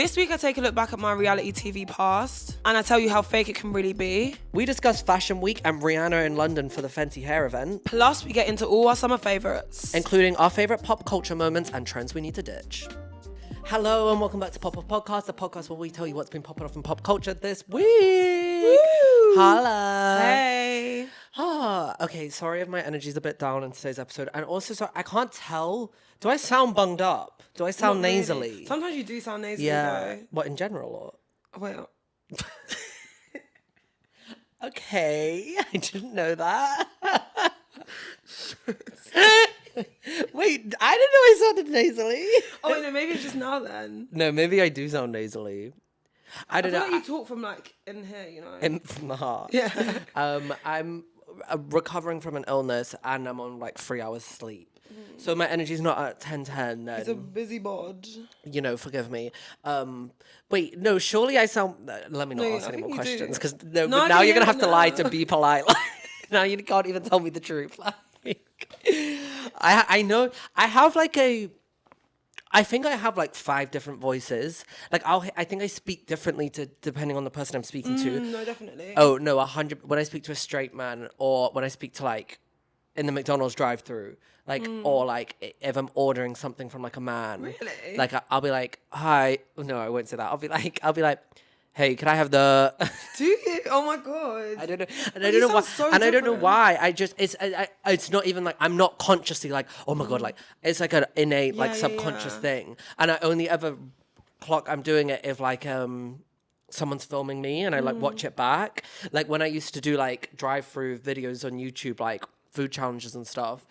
This week I take a look back at my reality TV past and I tell you how fake it can really be. We discuss Fashion Week and Rihanna in London for the Fenty Hair event. Plus we get into all our summer favourites. Including our favourite pop culture moments and trends we need to ditch. Hello and welcome back to Pop Off Podcast, the podcast where we tell you what's been popping off in pop culture this week. Woo! Holla. Hey. Okay, sorry if my energy's a bit down in today's episode. And also, so I can't tell. Do I sound bunged up? Do I sound Not really. nasally? Sometimes you do sound nasally Yeah. though. What, in general? Or? Wait. Okay, I didn't know that. Wait, I didn't know I sounded nasally. Oh wait, no, maybe it's just now then. No, maybe I do sound nasally. I don't feel know. like you talk from like in here, you know. From the heart. Yeah. I'm recovering from an illness and I'm on like 3 hours sleep. So my energy's not at 10:10 then. It's a busy bod. You know, forgive me. Wait, no, surely I sound... Let me not No, ask I any think more you do. questions because No, but I now can you're going to hear have it to lie now. to be polite. Now you can't even tell me the truth. I know. I have like I think I have like 5 different voices. Like I think I speak differently depending on the person I'm speaking to. No, definitely. Oh no, 100. When I speak to a straight man, or when I speak to like in the McDonald's drive-through, like or like if I'm ordering something from like a man, Really? like I'll be like, hi. No, I won't say that. I'll be like, hey, can I have the? Do you? Oh my god. I don't know, and But I you don't know why, sound so and I don't know different. why. I just it's not even like I'm not consciously like, oh my god, like it's like an innate like Yeah, subconscious yeah. thing, and I only ever clock I'm doing it if like someone's filming me and I like watch it back. Like when I used to do like drive-through videos on YouTube, like food challenges and stuff.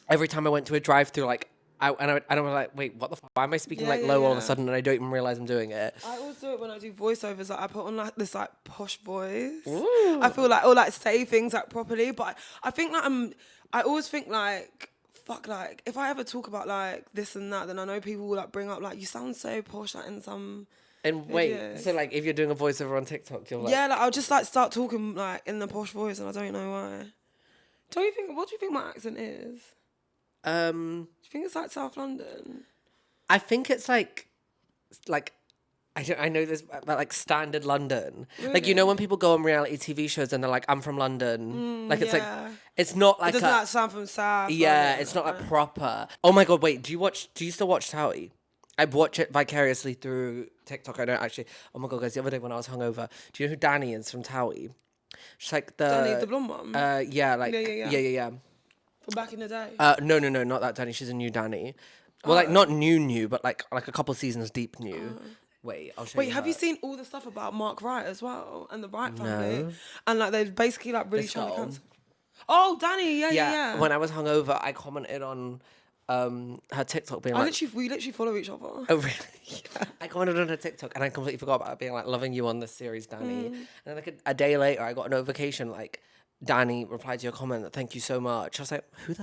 Every time I went to a drive-through, like I was like, wait, what the why am I speaking Yeah, like yeah, low all of a yeah. sudden and I don't even realize I'm doing it? I always do it when I do voiceovers. Like I put on like this like posh voice. Ooh. I feel like or like say things like properly. But I think that I always think like fuck like if I ever talk about like this and that, then I know people will like bring up like you sound so posh like in some. And wait, Videos. so like if you're doing a voiceover on TikTok, you're like, Yeah, like I'll just like start talking like in the posh voice and I don't know why. What do you think my accent is? Do you think it's like South London? I think it's like I know this, but like standard London. Like you know when people go on reality TV shows and they're like, I'm from London. Like it's yeah. like it's not like It doesn't like sound from South. yeah, London, it's not like right? proper. Oh my god, wait, do you still watch TOWIE? I watch it vicariously through TikTok. I don't actually. Oh my god, guys! The other day when I was hungover, do you know who Danny is from TOWIE? She's like Danny, the blonde one. yeah, like Yeah. yeah. From back in the day. No, not that Danny. She's a new Danny. Well, like not new, but like a couple seasons deep new. Wait, I'll show you. Wait, have you her. seen all the stuff about Mark Wright as well and the Wright family? No. And like they're basically like really This trying to girl. cancel. Oh, Danny, yeah. When I was hungover, I commented on her TikTok being like, We literally follow each other. oh really? Yeah. I commented on her TikTok and I completely forgot about it being like loving you on this series, Danny. And then like a day later, I got a notification like Danny replied to your comment, thank you so much. I was like, who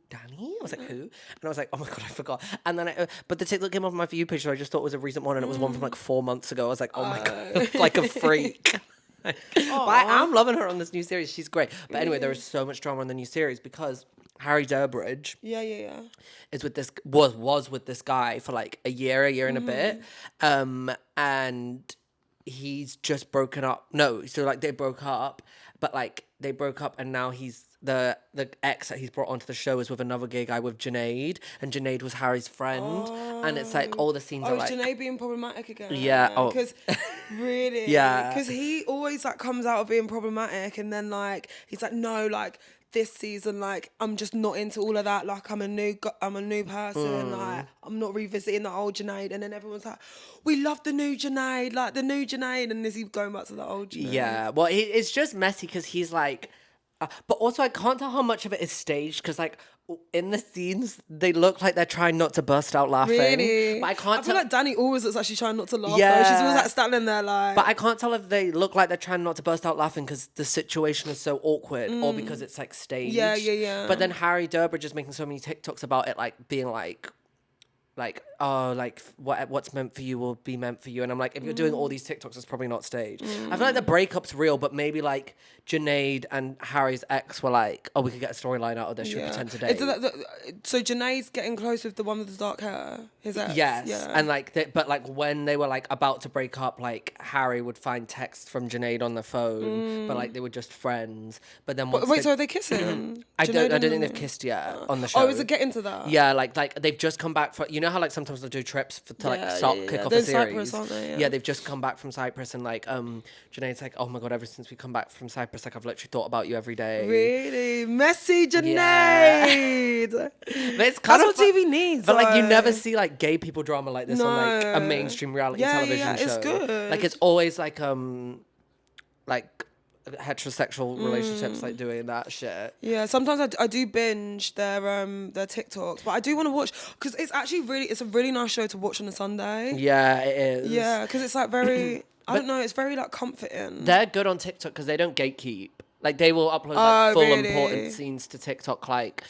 Danny? I was like, who? And I was like, oh my god, I forgot. And then but the TikTok came off my For You page, so I just thought it was a recent one, and it was one from like 4 months ago. I was like, oh my god, like a freak. But I am loving her on this new series. She's great. But anyway, there is so much drama in the new series because Harry Durbridge Yeah. is with this was with this guy for like a year and a bit, and he's just broken up. No, so like they broke up, but like they broke up, and now he's the ex that he's brought onto the show is with another gay guy with Junaid, and Junaid was Harry's friend, and it's like all the scenes are Oh, is like Janae being problematic again? Yeah, oh. Because really? Yeah. Because he always like comes out of being problematic and then like he's like, no, like this season, like I'm just not into all of that. Like I'm a new person. Like I'm not revisiting the old Junaid. And then everyone's like, we love the new Junaid, like the new Junaid. And is he going back to the old Junaid? yeah. Well, it's just messy because he's like. But also, I can't tell how much of it is staged because, like, in the scenes, they look like they're trying not to burst out laughing. Really? But I can't I feel tell. like Danny always looks like she's trying not to laugh. Yeah. Though. She's always like standing there like. But I can't tell if they look like they're trying not to burst out laughing because the situation is so awkward or because it's like staged. Yeah. But then Harry Durbridge is making so many TikToks about it, like being like, oh, like what's meant for you will be meant for you. And I'm like, if you're doing all these TikToks, it's probably not staged. I feel like the breakup's real, but maybe like Junaid and Harry's ex were like, oh, we could get a storyline out of this. Should we pretend to date? So Junaid's getting close with the one with the dark hair. His ex. Yes, Yeah. and like, but like when they were like about to break up, like Harry would find texts from Junaid on the phone, but like they were just friends. But then once Wait, so are they kissing? I don't think they've kissed yet on the show. Oh, is it getting to that? Yeah, like they've just come back from, you know how like sometimes they'll do trips to like kick off They're a in series. Cyprus, aren't they? Yeah, they've just come back from Cyprus, and like Junaid's like, oh my god, ever since we come back from Cyprus, like I've literally thought about you every day. Really? Messy Junaid. Yeah. But it's kind That's what TV needs. But like you never see like gay people drama like this on like a mainstream reality television show. It's good. Like it's always like heterosexual relationships like doing that shit. Yeah, sometimes I do binge their TikToks, but I do want to watch because it's actually it's a really nice show to watch on a Sunday. Yeah, it is. Yeah, because it's like very I don't know, it's very like comforting. They're good on TikTok because they don't gatekeep. Like they will upload like full important scenes to TikTok. Like,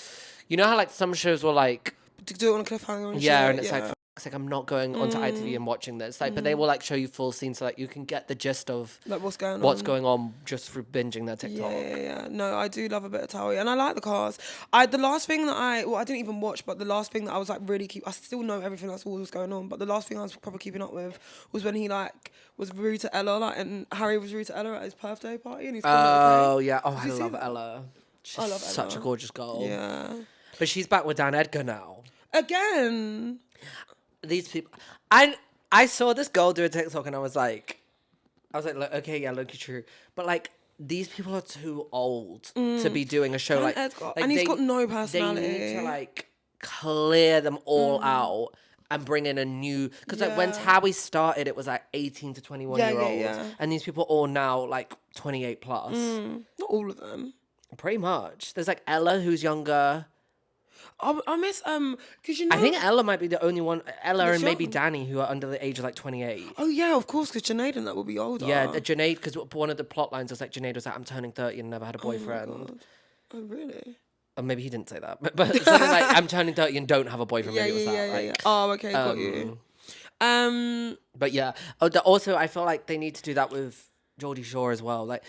you know how like some shows will like do it on a cliffhanger. And and it's like. It's like I'm not going onto ITV and watching this. Like, but they will like show you full scenes so that you can get the gist of like what's going on just through binging their TikTok. Yeah. No, I do love a bit of TOWIE, and I like the cast. The last thing that I didn't even watch, but the last thing that I was like really I still know everything that's all was going on, but the last thing I was probably keeping up with was when he like was rude to Ella, like, and Harry was rude to Ella at his birthday party, and he's oh yeah, I love Ella. I love such Ella. a gorgeous girl. Yeah, but she's back with Dan Edgar now again. These people, I saw this girl do a TikTok and I was like, okay, yeah, look, true, but like these people are too old to be doing a show like and he's got no personality. They need to like clear them all out and bring in a new, because like when TOWIE started, it was like 18 to 21 year olds, and these people are all now like 28 plus. Not all of them. Pretty much. There's like Ella who's younger. I miss because you know I think Ella might be the only one. Ella and maybe Danny who are under the age of like 28. Oh yeah, of course, because Junaid and that will be older. Yeah, Junaid, because one of the plot lines was like Junaid was like, I'm turning 30 and never had a boyfriend. Oh really? Or maybe he didn't say that, but something like I'm turning 30 and don't have a boyfriend. Maybe it was that. Yeah. Oh okay, got you. But yeah. Also I feel like they need to do that with Geordie Shore as well. Like.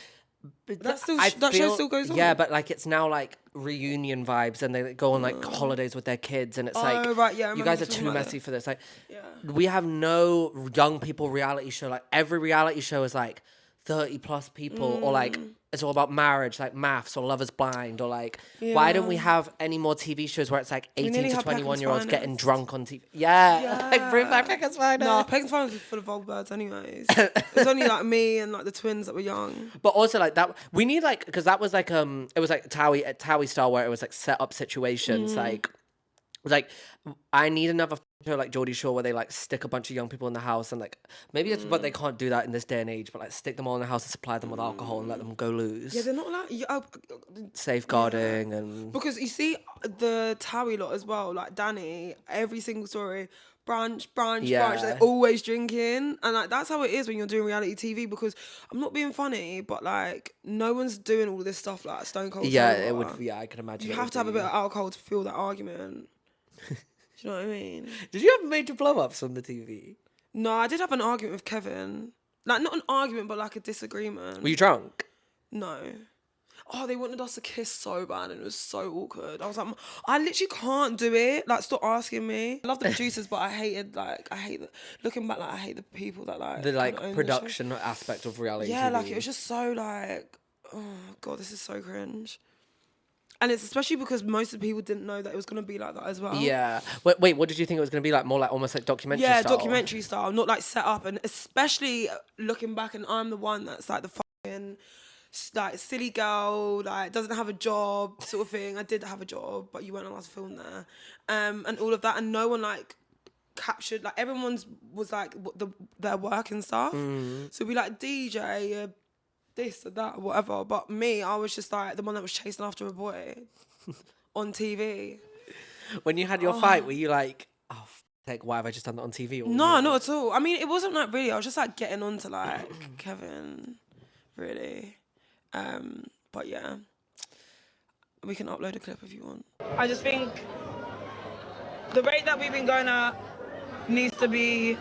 That show still goes on. Yeah, but like it's now like reunion vibes, and they go on like holidays with their kids, and it's like, right, yeah, you guys are too messy for this. Like, we have no young people reality show. Like every reality show is like 30 plus people, or like it's all about marriage, like Maths or Love Is Blind, or like why don't we have any more TV shows where it's like 18 to 21 year olds getting drunk on TV? Yeah. Like bring back Peckhams Finest. No, Peckhams Finest is full of old birds anyways. It's only like me and like the twins that were young. But also like that, we need like, because that was like it was like TOWIE style where it was like set up situations, like it was like I need another show like Geordie Shore where they like stick a bunch of young people in the house, and like maybe it's but they can't do that in this day and age, but like stick them all in the house and supply them with alcohol and let them go loose. Yeah, they're not allowed. Safeguarding and because you see the TOWIE lot as well, like Danny, every single story, brunch, they're always drinking, and like that's how it is when you're doing reality TV. Because I'm not being funny, but like no one's doing all this stuff like Stone Cold. It would. Yeah, I can imagine. You have to have a bit of alcohol to fuel that argument. Do you know what I mean? Did you have major blow-ups on the TV? No, I did have an argument with Kevin. Like, not an argument, but like a disagreement. Were you drunk? No. Oh, they wanted us to kiss so bad, and it was so awkward. I was like, I literally can't do it. Like, stop asking me. I love the producers, but I hate looking back, like, I hate the people that like... The, like, production aspect of reality Yeah, TV. like, it was just so, like, oh, God, this is so cringe. And it's especially because most of the people didn't know that it was going to be like that as well. Yeah. Wait, what did you think it was going to be like? More like almost like documentary style? Yeah, documentary style. Not like set up. And especially looking back, and I'm the one that's like the fucking like silly girl, like doesn't have a job sort of thing. I did have a job, but you weren't allowed to film there. And all of that. And no one like captured, like everyone's was like their work and stuff. So we like DJ, this or that or whatever, but me, I was just like the one that was chasing after a boy on TV. When you had your fight, were you like, oh, like, why have I just done that on TV? Or no, not at all. I mean, it wasn't like really. I was just like getting on to like Kevin, really. But yeah, we can upload a clip if you want. I just think the rate that we've been going at needs to be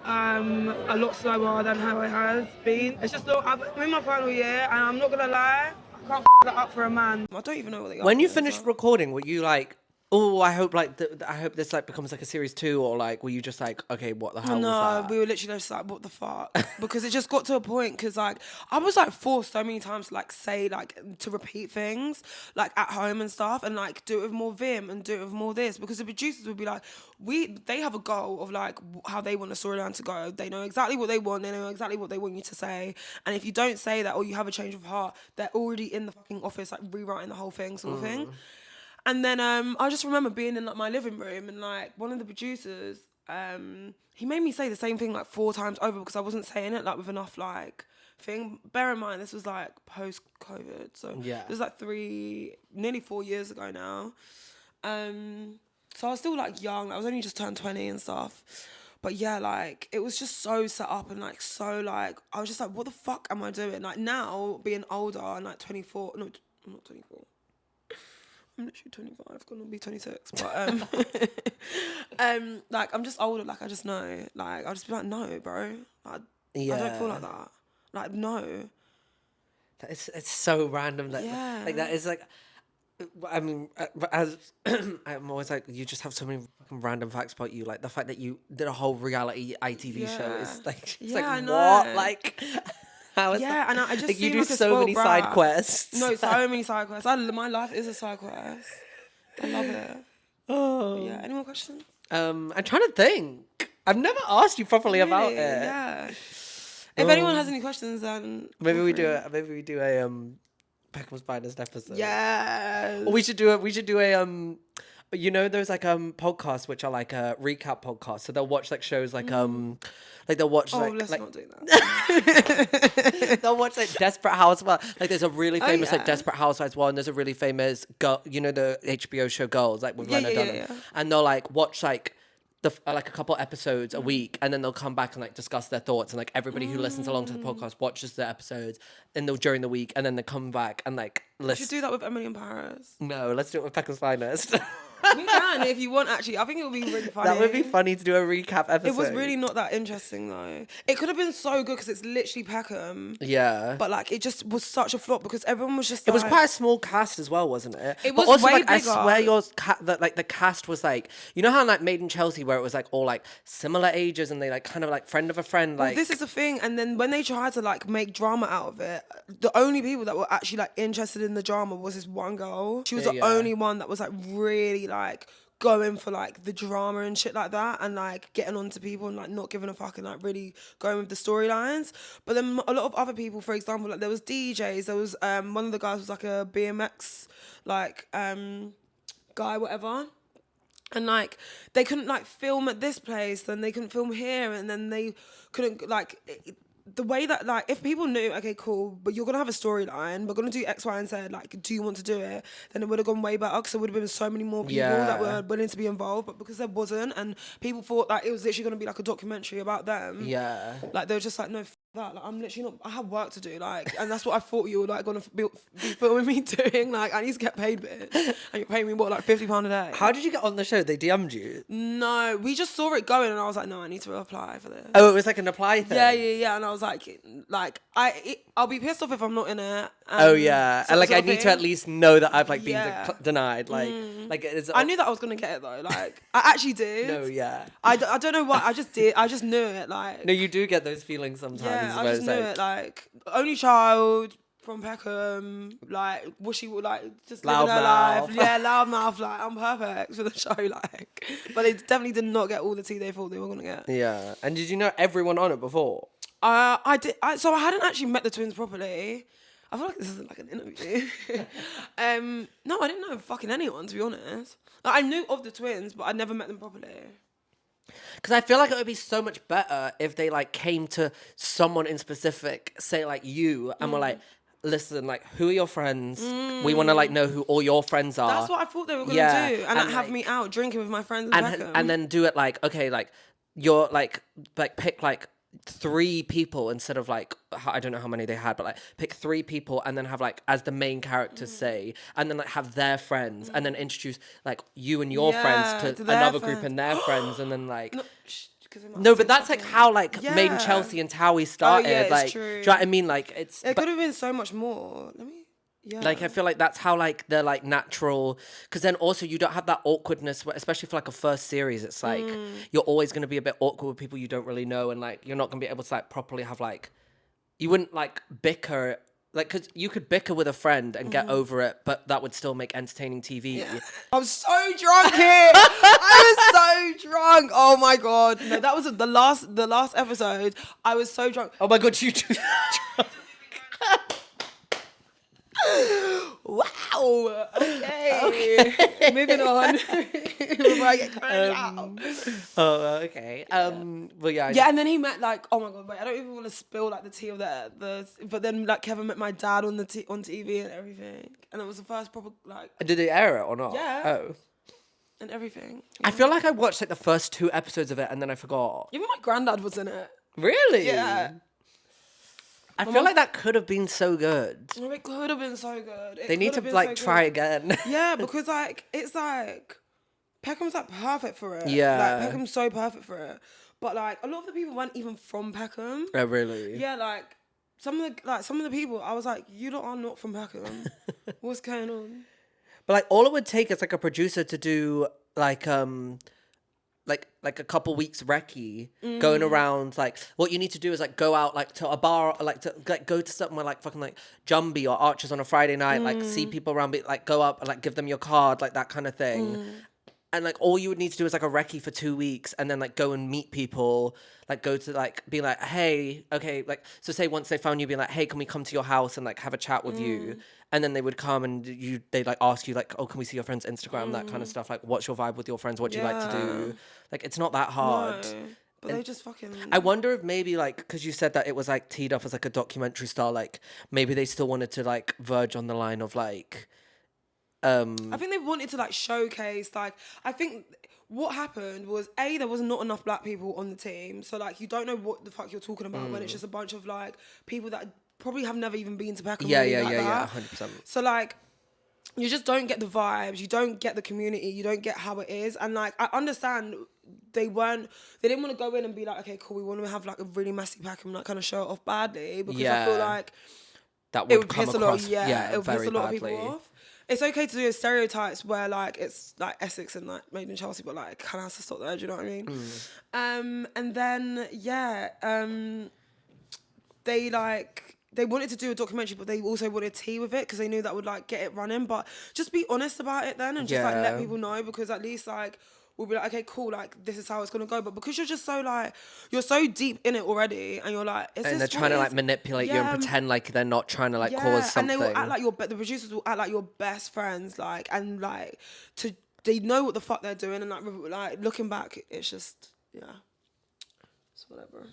a lot slower than how it has been. It's just I'm in my final year, and I'm not gonna lie, I can't that up for a man. I don't even know what they are. When you finished recording, were you like, oh, I hope like I hope this like becomes like a series 2, or like were you just like, okay, what the hell was that? No, we were literally just like, what the fuck? Because it just got to a point, because like I was like forced so many times to like say like to repeat things like at home and stuff, and like do it with more vim and do it with more this, because the producers would be like, they have a goal of like how they want the storyline to go. They know exactly what they want. They know exactly what they want you to say. And if you don't say that, or you have a change of heart, they're already in the fucking office like rewriting the whole thing, sort of thing. And then I just remember being in like my living room, and like one of the producers, he made me say the same thing like 4 times over, because I wasn't saying it like with enough like thing. Bear in mind, this was like post-COVID, so Yeah. this was like nearly 4 years ago now. So I was still like young. I was only just turned 20 and stuff. But yeah, like it was just so set up, and like so like I was just like, what the fuck am I doing? Like now being older and like 24. No, I'm not 24. I'm literally 25, gonna be 26. But like I'm just older, like I just know. Like I'll just be like, no, bro. Like, I don't feel like that. Like, no. It's so random that like that is like, I mean, as I'm always like, you just have so many fucking random facts about you, like the fact that you did a whole reality ITV show is like, it's like, I know. what, like. How is Yeah, that? and I just like you do like a so many spoiled side brat. quests. No, so many side quests. My life is a side quest. I love it. Oh. But yeah. Any more questions? I'm trying to think. I've never asked you properly about it. Yeah. If anyone has any questions, then maybe we do a Peckhams Finest episode. Yes. Or we should do a you know those like podcasts which are like a recap podcast, so they'll watch like shows like they'll watch let's like not do that. they'll watch like Desperate Housewives. Like there's a really famous like yeah. Desperate Housewives one. There's a really famous girl, you know, the HBO show Girls, like with Lena Dunham. Yeah. And they'll like watch like like a couple episodes a week, and then they'll come back and like discuss their thoughts, and like everybody who listens along to the podcast watches the episodes during the week, and then they come back and like We listen. should do that with Emily in Paris. No, let's do it with Peckhams Finest. We can if you want. Actually, I think it would be really funny. That would be funny to do a recap episode. It was really not that interesting though. It could have been so good because it's literally Peckham. Yeah. But like it just was such a flop because everyone was just. It was quite a small cast as well, wasn't it? It but was also, way like, bigger. I swear that like the cast was like, you know how like Made in Chelsea where it was like all like similar ages and they like kind of like friend of a friend. Like this is the thing, and then when they tried to like make drama out of it, the only people that were actually like interested in the drama was this one girl. She was the only one that was like really like going for like the drama and shit like that, and like getting on to people and like not giving a fuck and like really going with the storylines. But then a lot of other people, for example, like there was DJs, there was one of the guys was like a BMX like guy, whatever. And like they couldn't like film at this place, then they couldn't film here, and then they couldn't like the way that like if people knew, okay, cool, but you're gonna have a storyline, we're gonna do X, Y, and Z, like do you want to do it? Then it would have gone way better because there would have been so many more people that were willing to be involved. But because there wasn't, and people thought that it was literally gonna be like a documentary about them. Yeah. Like they were just like, no, that. Like I'm literally not. I have work to do. Like, and that's what I thought you were like gonna be filming me doing. Like, I need to get paid, bitch. And you're paying me what, like £50 a day? How did you get on the show? They DM'd you? No, we just saw it going, and I was like, no, I need to apply for this. Oh, it was like an apply thing. Yeah. And I was like I'll be pissed off if I'm not in it. Oh yeah, and like I need to at least know that I've like been denied. Like, I knew that I was gonna get it though. Like, I actually did. No, yeah. I don't know why. I just did. I just knew it. Like, No, you do get those feelings sometimes. yeah, I where just it's knew like, it. Like, only child from Peckham. Like, was she like just living her Loudmouth. life? Yeah, loudmouth. Like, I'm perfect for the show. Like, but they definitely did not get all the tea they thought they were gonna get. Yeah, and did you know everyone on it before? I did. So I hadn't actually met the twins properly. I feel like this isn't like an interview. No, I didn't know fucking anyone, to be honest. Like, I knew of the twins, but I never met them properly. Because I feel like it would be so much better if they like came to someone in specific, say like you, and were like, listen, like, who are your friends? We want to like know who all your friends are. That's what I thought they were gonna do, and like, have me out drinking with my friends in Peckham. and then do it like, okay, like you're like pick like 3 people instead of like I don't know how many they had, but like pick 3 people and then have like as the main characters say, and then like have their friends, and then introduce like you and your friends to their another group friends. and their friends, and then like. No, But that's like how like Made in Chelsea and TOWIE started. it's like, true. do you know what I mean? Like It could have been so much more. Like I feel like that's how like they're like natural, because then also you don't have that awkwardness, especially for like a first series. It's like you're always going to be a bit awkward with people you don't really know, and like you're not going to be able to like properly have like, you wouldn't like bicker, like, because you could bicker with a friend and get over it, but that would still make entertaining TV. Yeah. I'm so drunk here. I was so drunk. Oh my god. No, that was the last episode. I was so drunk. Oh my god, you too. Wow. Okay. Moving on. Before I get crazy out. Oh, okay. Well, yeah. Yeah, and then he met like, oh my god, wait, I don't even want to spill like the tea of but then like Kevin met my dad on on TV and everything, and it was the first proper like. Did they air it or not? Yeah. Oh. And everything. I feel like I watched like the first 2 episodes of it and then I forgot. Even my granddad was in it. Really? Yeah. I feel like that could have been so good. It could have been so good. They need to like try again. Yeah, because like it's like Peckham's like perfect for it. Yeah. Like Peckham's so perfect for it. But like a lot of the people weren't even from Peckham. Oh really? Yeah, like some of the people I was like, you lot are not from Peckham. What's going on? But like all it would take is like a producer to do like a couple weeks recce going around. Like what you need to do is like go out like to a bar, like to like go to somewhere like fucking like Jumbie or Archers on a Friday night, like see people around, be like go up and like give them your card, like that kind of thing. And like all you would need to do is like a recce for 2 weeks and then like go and meet people, like go to like be like, hey, okay, like so say once they found you, be like, hey, can we come to your house and like have a chat with you? And then they would come and they like ask you like, oh, can we see your friend's Instagram, that kind of stuff, like what's your vibe with your friends, what do you like to do? Like it's not that hard. No, but they just fucking. I wonder if maybe like, because you said that it was like teed up as like a documentary style, like maybe they still wanted to like verge on the line of like I think they wanted to like showcase, like, I think what happened was there was not enough black people on the team, so like you don't know what the fuck you're talking about when it's just a bunch of like people that probably have never even been to Peckham. Yeah, really, yeah, like 100%. So like you just don't get the vibes, you don't get the community, you don't get how it is. And like I understand they didn't want to go in and be like, okay, cool, we want to have like a really messy Peckham, like kind of show it off badly, because I feel like that it would come piss across, it would piss a lot badly. of people off. It's okay to do stereotypes where like it's like Essex and like Made in Chelsea, but like kind of has to stop there. Do you know what I mean? And then they wanted to do a documentary, but they also wanted tea with it because they knew that would like get it running. But just be honest about it then, and just like let people know, because at least like we'll be like, okay, cool, like this is how it's gonna go. But because you're just so like you're so deep in it already, and you're like, and they're trying to like manipulate you and pretend like they're not trying to like cause something. And they will act like the producers will act like your best friends, like, and like they know what the fuck they're doing, and like looking back, it's just it's whatever.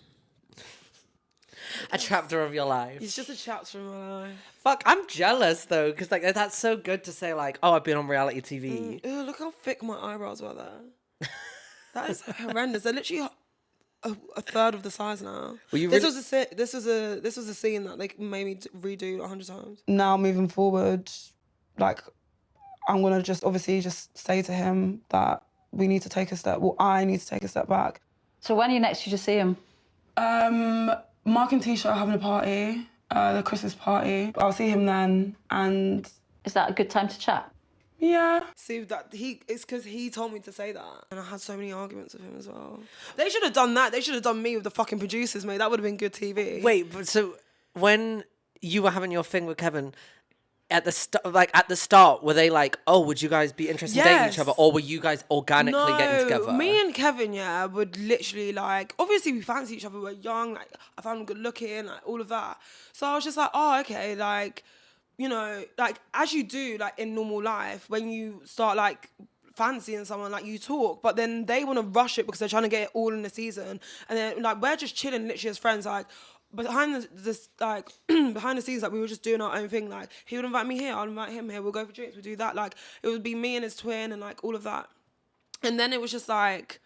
A chapter of your life. It's just a chapter of my life. Fuck, I'm jealous though, because like that's so good to say like, oh, I've been on reality TV. Ew, look how thick my eyebrows were there. That is horrendous. They're literally a third of the size now. This was a scene that they made me redo 100 times. Now moving forward, like I'm gonna just obviously just say to him that we need to take a step. Well, I need to take a step back. So when are you next due to see him? Mark and Tisha are having a party, the Christmas party. I'll see him then, and... Is that a good time to chat? Yeah. See, it's because he told me to say that. And I had so many arguments with him as well. They should have done that. They should have done me with the fucking producers, mate. That would have been good TV. Wait, but so when you were having your thing with Kevin... At the start, were they like, "Oh, would you guys be interested in dating each other?" Or were you guys organically getting together? Me and Kevin, would literally like. Obviously, we fancy each other. We're young. Like, I found him good looking. Like all of that. So I was just like, "Oh, okay." Like, you know, like as you do, like in normal life, when you start like fancying someone, like you talk, but then they want to rush it because they're trying to get it all in the season, and then like we're just chilling, literally as friends, like. Behind behind the scenes, like we were just doing our own thing. Like he would invite me here, I'll invite him here. We'll go for drinks. We'll do that. Like it would be me and his twin and like all of that. And then it was just like,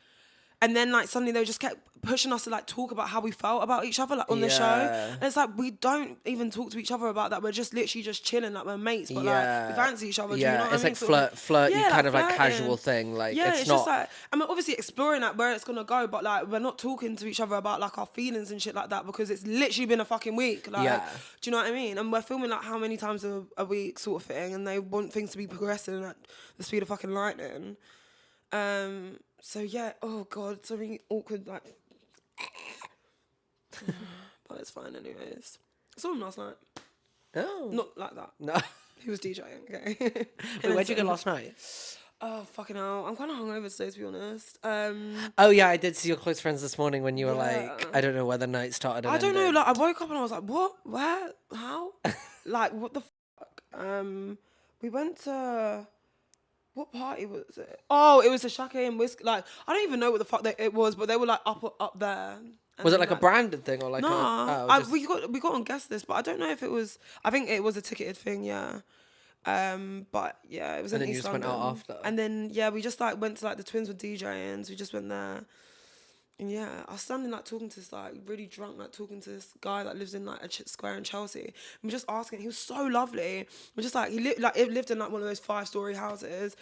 And then like suddenly they just kept pushing us to like talk about how we felt about each other like on the show. And it's like we don't even talk to each other about that. We're just literally just chilling like we're mates, but like we fancy each other. Do you know what it's I mean? like flirty kind of like flirting. casual thing. Like it's not just like I mean obviously exploring like where it's gonna go, but like we're not talking to each other about like our feelings and shit like that because it's literally been a fucking week. Like do you know what I mean? And we're filming like how many times a week sort of thing, and they want things to be progressing at the speed of fucking lightning. So yeah, oh god, so many awkward like but it's fine anyways. I saw him last night. Oh. Not like that. No. He was DJing, okay. Wait, where'd you go last night? Oh fucking hell. I'm kinda hungover today to be honest. Oh yeah, I did see your close friends this morning when you were like, I don't know where the night started and I don't know, ended. like I woke up and I was like, what? Where? How? Like what the fuck? We went to what party was it? Oh, it was a Shaka and whiskey. Like I don't even know what the fuck it was, but they were like up there. Was it like a branded thing or like we got on guest list, but I don't know if it was. I think it was a ticketed thing, yeah. But yeah, it was. And in then you East just went London. out after. And then yeah, we just like went to like the Twins with DJing. So we just went there. And yeah, I was standing like talking to this like really drunk, like talking to this guy that lives in like a square in Chelsea. And we're just asking. He was so lovely. We're just like it lived in like one of those 5-story houses.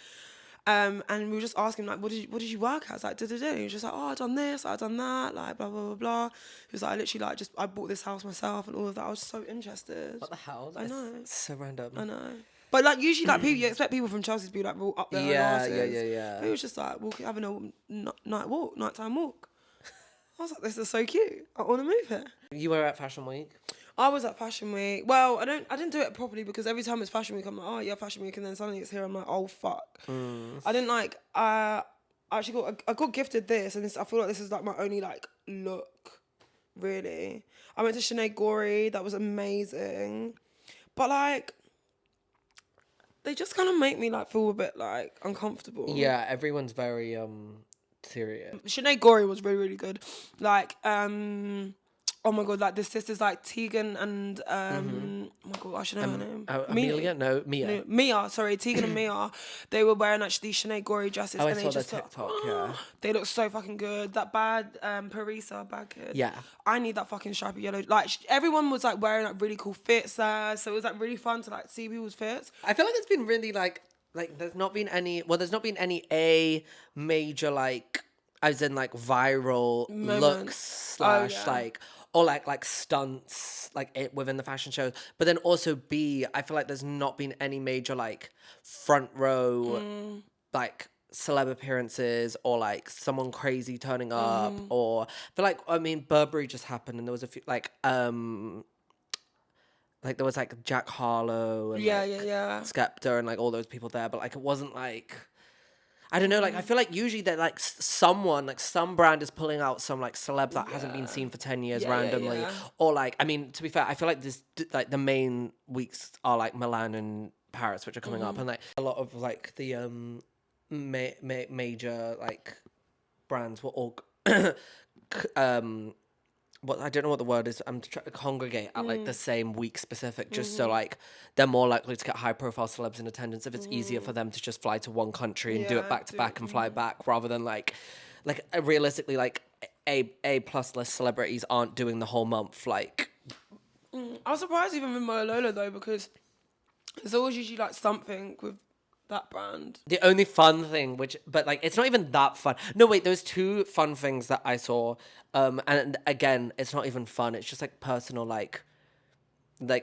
And we were just asking like, what did you work as? Like, he was just like, oh, I done this, I done that, like blah blah blah blah. He was like, I literally like I bought this house myself and all of that. I was so interested. What the hell? I know. It's so random. I know. But like usually like people, you expect people from Chelsea to be like real up there. Yeah. He was just like having a nighttime walk. I was like, this is so cute. I want to move here. You were at Fashion Week. I was at Fashion Week. Well, I didn't do it properly because every time it's Fashion Week, I'm like, oh yeah, Fashion Week, and then suddenly it's here. I'm like, oh fuck. I didn't like. I got gifted this, and I feel like this is like my only like look, really. I went to Sinead Gorey. That was amazing, but like, they just kind of make me like feel a bit like uncomfortable. Yeah, everyone's very serious. Sinead Gorey was really really good. Like oh my god, like the sisters like Tegan and oh my god, I should know her name. Amelia? No, Mia. Mia, sorry, Tegan and Mia. They were wearing actually Sinead Gorey dresses. Oh, I and saw they just their TikTok, yeah. They look so fucking good. That bad Parisa bad kid. Yeah. I need that fucking stripy yellow. Like everyone was like wearing like really cool fits there, so it was like really fun to like see people's fits. I feel like it's been really like there's not been any major like as in like viral looks / like or like stunts like within the fashion shows, but then also B, I feel like there's not been any major like front row like celeb appearances or like someone crazy turning up or but like I mean Burberry just happened and there was a few like there was like Jack Harlow and Skepta and like all those people there, but like it wasn't like I don't know, like I feel like usually that like someone like some brand is pulling out some like celeb that hasn't been seen for 10 years randomly or like I mean to be fair I feel like this like the main weeks are like Milan and Paris which are coming up and like a lot of like the major like brands were all what I don't know what the word is. I'm trying to congregate at like the same week specific, just so like they're more likely to get high profile celebs in attendance if it's easier for them to just fly to one country and do it back to back and fly back rather than like realistically like A plus list celebrities aren't doing the whole month like. I was surprised even with Malolo though because there's always usually like something with that brand. The only fun thing, but like it's not even that fun. No, wait, there's 2 fun things that I saw. And again, it's not even fun. It's just like personal, like,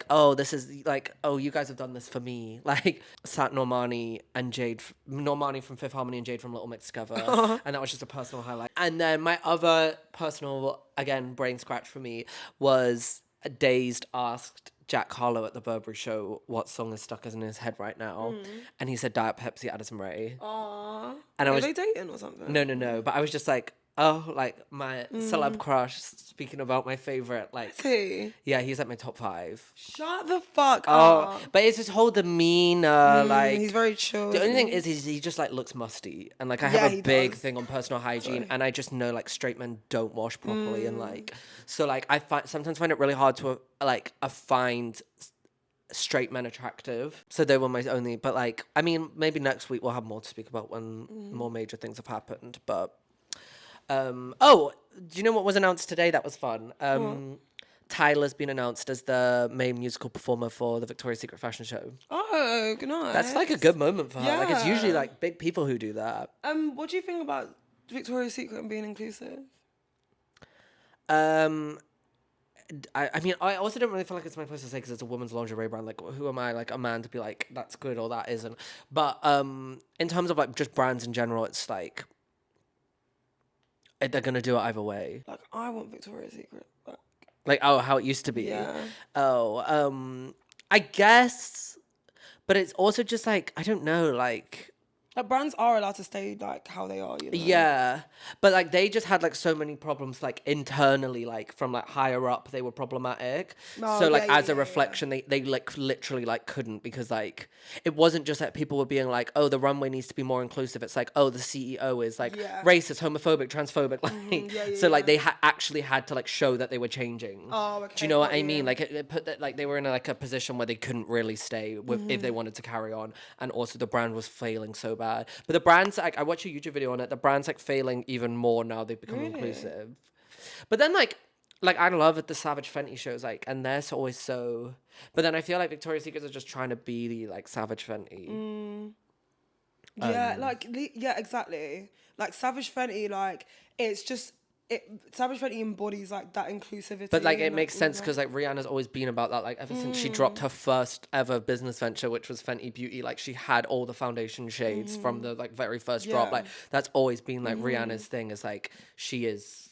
oh, this is like, oh, you guys have done this for me. Like Sat Normani and Jade, Normani from Fifth Harmony and Jade from Little Mix together. And that was just a personal highlight. And then my other personal, again, brain scratch for me was Dazed asked Jack Harlow at the Burberry show what song is stuck in his head right now, and he said Diet Pepsi, Addison Rae. Aww. And Are they dating or something? No. But I was just like, oh, like my celeb crush. Speaking about my favorite, like, Is he? Yeah, he's at my top 5. Shut the fuck Oh, up. but it's his whole demeanor, like he's very chill. The only thing is he just like looks musty, and like I have a big thing on personal hygiene, and I just know like straight men don't wash properly, and like so like I sometimes find it really hard to find straight men attractive. So they were my only, but like I mean maybe next week we'll have more to speak about when more major things have happened, but Oh, do you know what was announced today that was fun? Tyler's been announced as the main musical performer for the Victoria's Secret fashion show. Oh, good night. That's like a good moment for her. Like it's usually Yeah. like big people who do that. What do you think about Victoria's Secret and being inclusive? I mean, I also don't really feel like it's my place to say because it's a women's lingerie brand. Like, who am I, like, a man to be like, that's good or that isn't? But in terms of, like, just brands in general, it's like, they're going to do it either way. Like, I want Victoria's Secret back. Like, oh, how it used to be. Yeah. Oh, I guess, but it's also just, like, I don't know, like... Like, brands are allowed to stay, like, how they are, you know? Yeah, but like they just had like so many problems like internally, like from like higher up they were problematic. Oh, So like yeah, as a yeah, reflection they like literally like couldn't, because like it wasn't just that people were being like, oh, the runway needs to be more inclusive. It's like, oh, the CEO is like racist, homophobic, transphobic. Like so like they actually had to like show that they were changing. Oh, okay. Do you know what I mean? Like it put that like they were in like a position where they couldn't really stay with if they wanted to carry on, and also the brand was failing so bad. But the brand's like, I watched a YouTube video on it. The brand's like failing even more now they've become inclusive. But then like I love the Savage Fenty shows, like, and they're always so. But then I feel like Victoria's Secret are just trying to be the like Savage Fenty. Yeah, exactly. Like Savage Fenty, like it's just Savage Fenty embodies like that inclusivity. But like it makes sense because like Rihanna's always been about that. Like ever since she dropped her first ever business venture, which was Fenty Beauty, like she had all the foundation shades from the like very first drop. Like that's always been like Rihanna's thing. Is like she is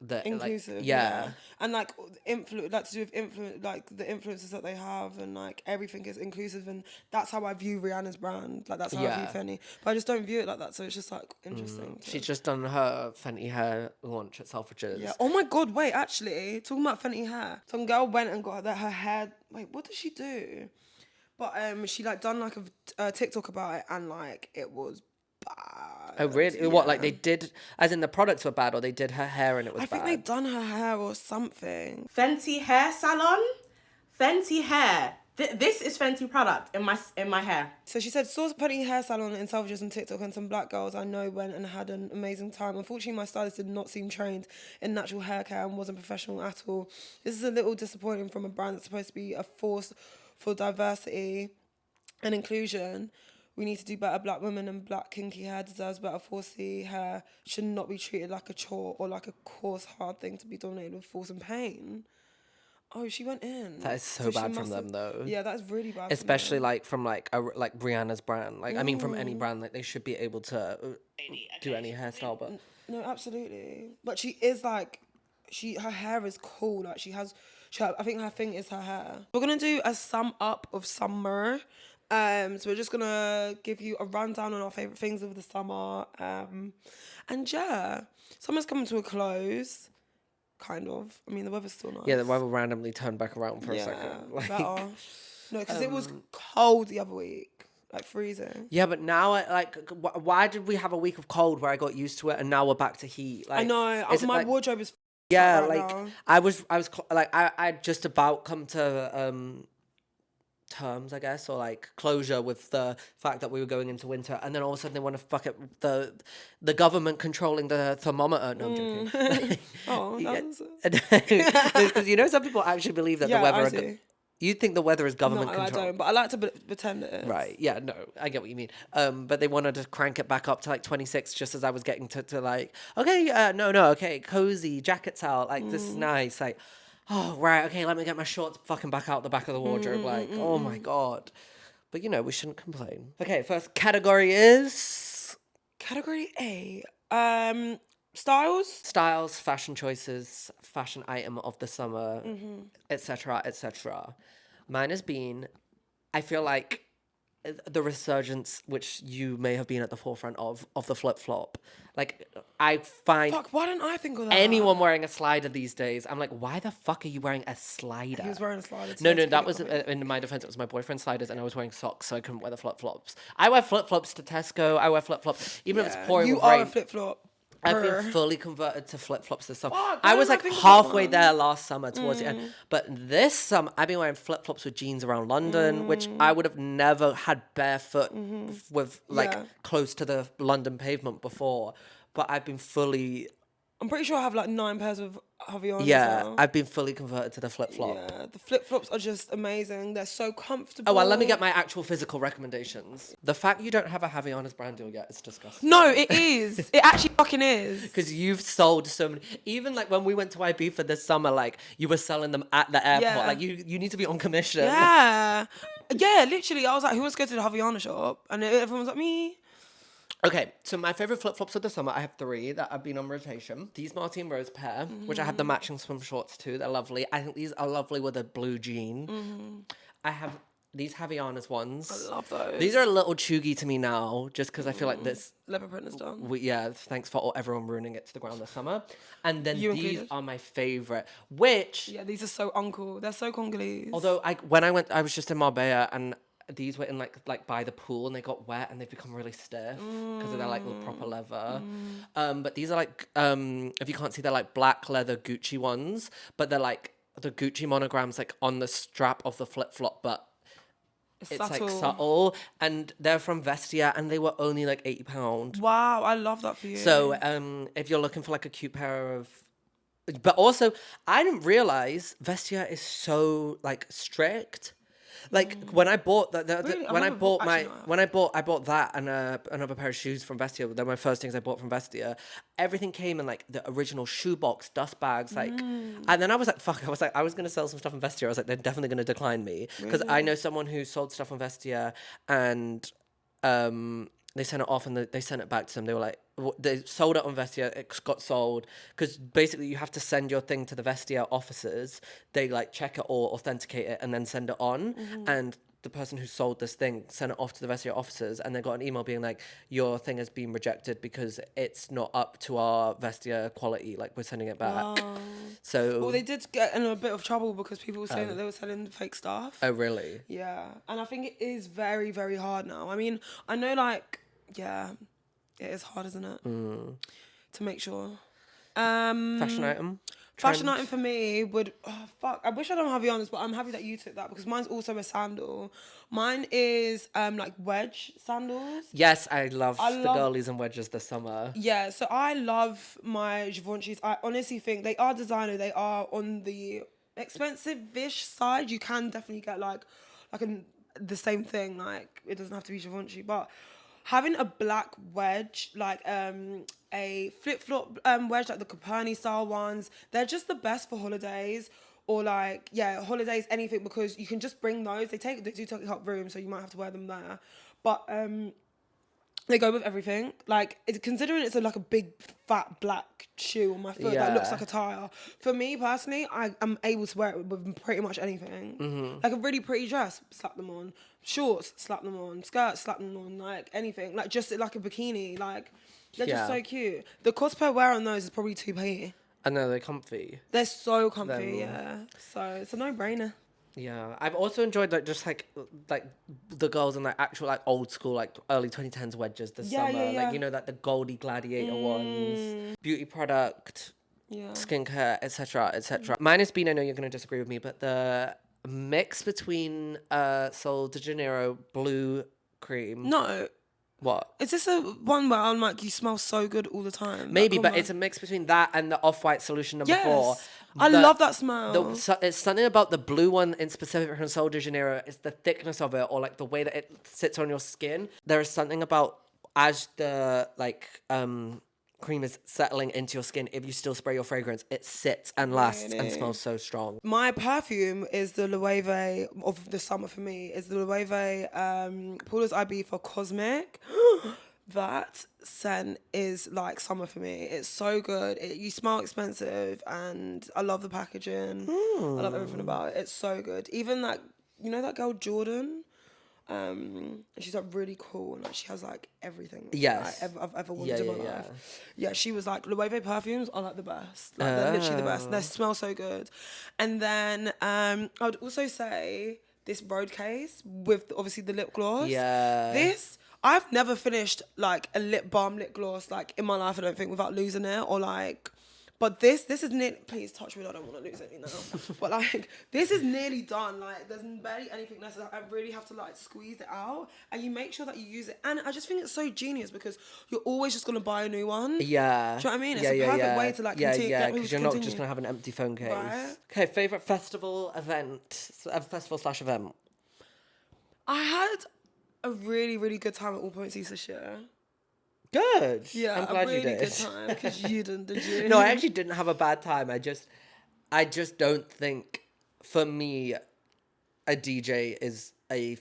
the inclusive. Like, and like like to do with influence, like the influences that they have, and like everything is inclusive, and that's how I view Rihanna's brand. Like that's how I view Fenty, but I just don't view it like that. So it's just like interesting. She's just done her Fenty Hair launch at Selfridges. Yeah. Oh my god! Wait, actually, talking about Fenty Hair, some girl went and got her hair. Wait, what did she do? But she like done like a TikTok about it, and like it was bad. Oh really? Yeah. What, like they did, as in the products were bad, or they did her hair and it was bad? I think they done her hair or something. Fenty Hair Salon. Fenty Hair. This is Fenty product in my hair. So she said, saw Fenty Hair Salon in Selfridges on TikTok, and some black girls I know went and had an amazing time. Unfortunately, my stylist did not seem trained in natural hair care and wasn't professional at all. This is a little disappointing from a brand that's supposed to be a force for diversity and inclusion. We need to do better. Black women and black kinky hair deserves better. 4C hair should not be treated like a chore or like a coarse, hard thing to be dominated with force and pain. Oh, she went in. That is so bad from them, though. Yeah, that's really bad. Especially like from like Rihanna's brand. Like I mean, from any brand, like they should be able to do any hairstyle. But no, absolutely. But she is like, her hair is cool. Like I think her thing is her hair. We're gonna do a sum up of summer. So we're just gonna give you a rundown on our favorite things of the summer. And yeah, summer's coming to a close. Kind of. I mean, the weather's still nice. yeah, the weather randomly turned back around for a second. Like, better. No, because it was cold the other week, like freezing. yeah, but now why did we have a week of cold where I got used to it, and now we're back to heat? Like, I know. My wardrobe is. Yeah, right like now. I was like I just about come to terms, I guess, or like closure with the fact that we were going into winter, and then all of a sudden they want to fuck it, the government controlling the thermometer. No, I'm joking. Oh, Yeah. that's Because you know some people actually believe that the weather. You think the weather is government No, I control? don't, but I like to pretend it is. Right. Yeah. No, I get what you mean. But they wanted to crank it back up to like 26, just as I was getting to like, okay, okay, cozy jackets out, like this is nice, like. Oh, right, okay, let me get my shorts fucking back out the back of the wardrobe. Oh my God. But, you know, we shouldn't complain. Okay, first category is... Category A. Styles. Styles, fashion choices, fashion item of the summer, etc., etc. Mine has been, I feel like, the resurgence, which you may have been at the forefront of the flip-flop. Like, I find... Fuck, why didn't I think of that? anyone wearing a slider these days, I'm like, why the fuck are you wearing a slider? He was wearing a slider. No, that was, in my defense, it was my boyfriend's sliders, and I was wearing socks, so I couldn't wear the flip-flops. I wear flip-flops to Tesco, I wear flip-flops, even if it's pouring You with are rain. a flip-flop. I've been fully converted to flip-flops this summer. Fuck, I why was didn't I like think of halfway that? there last summer towards the end. But this summer, I've been wearing flip-flops with jeans around London, which I would have never had barefoot with like close to the London pavement before. But I've been fully I'm pretty sure I have like 9 pairs of Javier. Yeah, I've been fully converted to the flip-flop. Yeah, the flip-flops are just amazing. They're so comfortable. Oh, well, let me get my actual physical recommendations. The fact you don't have a Havaianas brand deal yet is disgusting. No, it is. It actually fucking is. Because you've sold so many. Even like when we went to IB for this summer, like you were selling them at the airport. Yeah. Like you need to be on commission. Yeah. Yeah, literally. I was like, who wants to go to the Javiana shop? And everyone's like, me. Okay, so my favorite flip-flops of the summer, I have 3 that have been on rotation. These Martine Rose pair, which I have the matching swim shorts too. They're lovely. I think these are lovely with a blue jean. I have these Havaianas ones. I love those. These are a little chuggy to me now, just because I feel like this. Leopard print is done. Yeah, thanks for everyone ruining it to the ground this summer. And then You these included. are my favorite, which, Yeah, these are so uncool. They're so Congolese. although when I went, I was just in Marbella and these were in like by the pool and they got wet and they've become really stiff because they're like proper leather. But these are like, if you can't see, they're like black leather Gucci ones, but they're like the Gucci monograms like on the strap of the flip-flop, but it's like subtle, and they're from Vestia and they were only like £80. Wow, I love that for you. So if you're looking for like a cute pair of, but also I didn't realize Vestia is so like strict. Like when I bought Really? when I bought Actually, no. I bought that and another pair of shoes from Vestia. They're my first things I bought from Vestia. Everything came in like the original shoebox, dust bags, like. And then I was like, fuck. I was gonna sell some stuff from Vestia. I was like, they're definitely gonna decline me because I know someone who sold stuff on Vestia and they sent it off and they sent it back to them. They were like, they sold it on Vestia. It got sold because basically you have to send your thing to the Vestia officers. They like check it all, authenticate it, and then send it on. And the person who sold this thing sent it off to the Vestia officers, and they got an email being like, your thing has been rejected because it's not up to our Vestia quality. Like, we're sending it back. So. Well, they did get in a bit of trouble because people were saying that they were selling fake stuff. Oh, really? Yeah, and I think it is very, very hard now. I mean, I know, like, yeah, it is hard, isn't it? To make sure. Fashion item? Fashion Trend? item for me would, oh, fuck, I wish I don't have you honest, but I'm happy that you took that because mine's also a sandal. Mine is like wedge sandals. Yes, I love the love- girlies and wedges this summer. Yeah, so I love my Givenchy's. I honestly think they are designer. They are on the expensive-ish side. You can definitely get like the same thing. Like, it doesn't have to be Givenchy, but having a black wedge, like a flip-flop wedge, like the Coperni style ones, they're just the best for holidays or like, yeah, holidays, anything, because you can just bring those. They do take up room, so you might have to wear them there. But they go with everything. Like, considering it's like a big, fat, black shoe on my foot that looks like a tire. For me, personally, I am able to wear it with pretty much anything. Like a really pretty dress, slap them on. Shorts, slap them on. Skirts, slap them on. Like, anything. Like, just like a bikini. Like, they're just so cute. The cost per wear on those is probably £2. I know, they're comfy. They're so comfy, yeah. So, it's a no-brainer. Yeah, I've also enjoyed like just like the girls in like actual like old school like early 2010s wedges this summer. Like, you know, like the Goldie Gladiator ones, beauty product, skincare, etc., etc. Mine has been, I know you're going to disagree with me, but the mix between Sol de Janeiro blue cream. No. What? Is this a one where I'm like, you smell so good all the time? Maybe, like, but it's a mix between that and the Off-White Solution number 4. I love that smell. It's something about the blue one in specific from Sol de Janeiro. It's the thickness of it, or like the way that it sits on your skin. There is something about as the like cream is settling into your skin. If you still spray your fragrance, it sits and lasts and smells so strong. My perfume is the Loewe of the summer for me. Is the Loewe Paula's IB for Cosmic. That scent is like summer for me. It's so good. You smell expensive, and I love the packaging. I love everything about it. It's so good. Even that, you know, that girl Jordan. And she's like really cool, and like she has like everything. Yes, I've ever wanted in my life. Yeah, she was like, Loewe perfumes are like the best. Like, they're literally the best. They smell so good. And then I would also say this Road case with obviously the lip gloss. Yeah. I've never finished like a lip balm lip gloss like in my life, I don't think, without losing it or like But this is nearly, please touch me, I don't want to lose any now. But like, this is nearly done. Like, there's barely anything left. I really have to like squeeze it out, and you make sure that you use it. And I just think it's so genius because you're always just gonna buy a new one. Yeah. Do you know what I mean? It's a perfect way to like continue. Yeah, because you're not just gonna have an empty phone case. Right. Okay, favorite festival event, festival/event. I had a really, really good time at All Points East this year. Good. Yeah, I'm glad a really you did. good time because you didn't, did you? No, I actually didn't have a bad time. I just don't think, for me, a DJ is a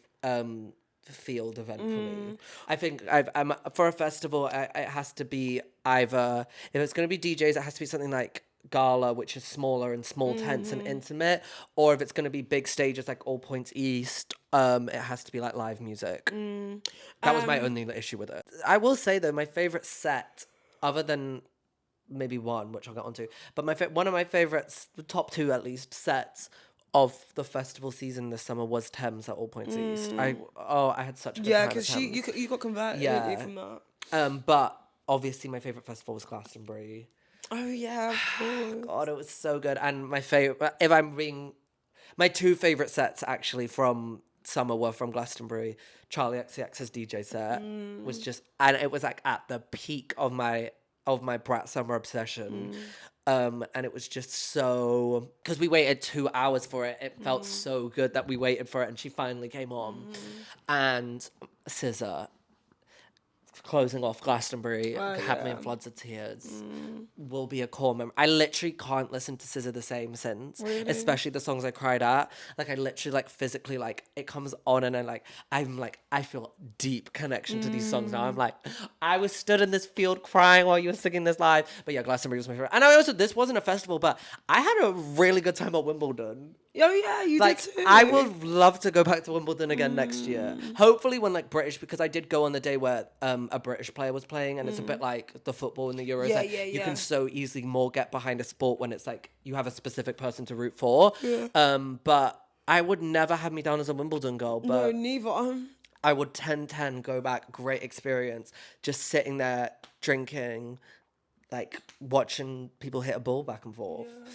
field event for me. I think I'm for a festival. It has to be either, if it's going to be DJs, it has to be something like Gala, which is smaller and small tents and intimate, or if it's going to be big stages like All Points East, it has to be like live music. That was my only issue with it. I will say though, my favorite set, other than maybe one, which I'll get onto, but one of my favorites, the top two at least, sets of the festival season this summer was Thames at All Points East. I had such a good time. because you got converted from that. But obviously my favorite festival was Glastonbury. Oh yeah, of course. God, it was so good. And my two favorite sets actually from summer were from Glastonbury. Charlie XCX's DJ set was just, and it was like at the peak of my Brat Summer obsession. And it was just so, because we waited 2 hours for it. It felt so good that we waited for it, and she finally came on. And SZA closing off Glastonbury, had me in floods of tears, will be a core memory. I literally can't listen to SZA the same since, especially the songs I cried at. Like, I literally, like, physically, like, it comes on and I feel deep connection to these songs now. I'm like, I was stood in this field crying while you were singing this live. But yeah, Glastonbury was my favorite. And I also, this wasn't a festival, but I had a really good time at Wimbledon. Oh yeah, you Like, did too. I would love to go back to Wimbledon again next year. Hopefully when like British, because I did go on the day where a British player was playing, and it's a bit like the football in the Euros. Yeah, like, yeah, you yeah. can so easily more get behind a sport when it's like you have a specific person to root for. Yeah. But I would never have me down as a Wimbledon girl. But No, neither. I would 10/10 go back. Great experience. Just sitting there drinking, like watching people hit a ball back and forth. Yeah.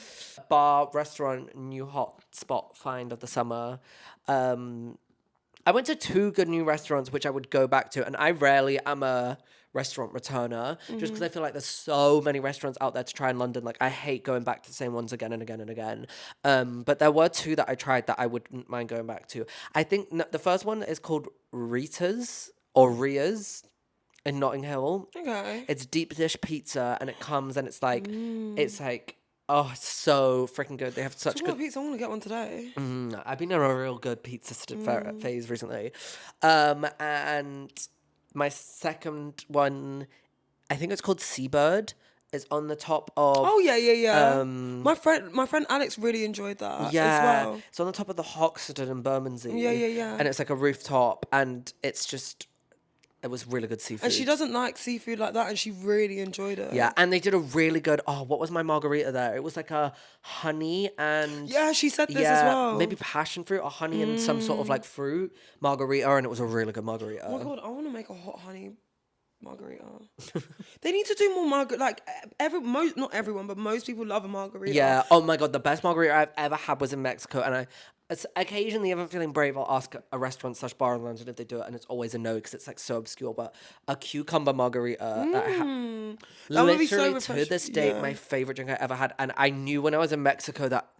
Bar, restaurant, new hot spot find of the summer. I went to 2 good new restaurants which I would go back to, and I rarely am a restaurant returner just because I feel like there's so many restaurants out there to try in London. Like, I hate going back to the same ones again and again and again. But there were 2 that I tried that I wouldn't mind going back to. I think the first one is called Rita's or Ria's in Notting Hill. Okay. It's deep dish pizza, and it comes and it's like oh, it's so freaking good. They have such good pizza. I want to get one today. I've been on a real good pizza phase recently. And my second one, I think it's called Seabird. It's on the top of... Oh, yeah. My friend Alex really enjoyed that as well. It's on the top of the Hoxton in Bermondsey. Yeah. And it's like a rooftop, and it's just... It was really good seafood. And she doesn't like seafood like that, and she really enjoyed it. Yeah, and they did a really good... Oh, what was my margarita there? It was like a honey and... Yeah, she said this as well. Maybe passion fruit or honey and some sort of like fruit margarita, and it was a really good margarita. Oh my God, I want to make a hot honey margarita. They need to do more margarita. Like, not everyone, but most people love a margarita. Yeah. Oh my God, the best margarita I've ever had was in Mexico, and occasionally, if I'm feeling brave, I'll ask a restaurant/bar in London if they do it, and it's always a no because it's like so obscure. But a cucumber margarita That would be so literally to refreshing. this day my favorite drink I ever had, and I knew when I was in Mexico that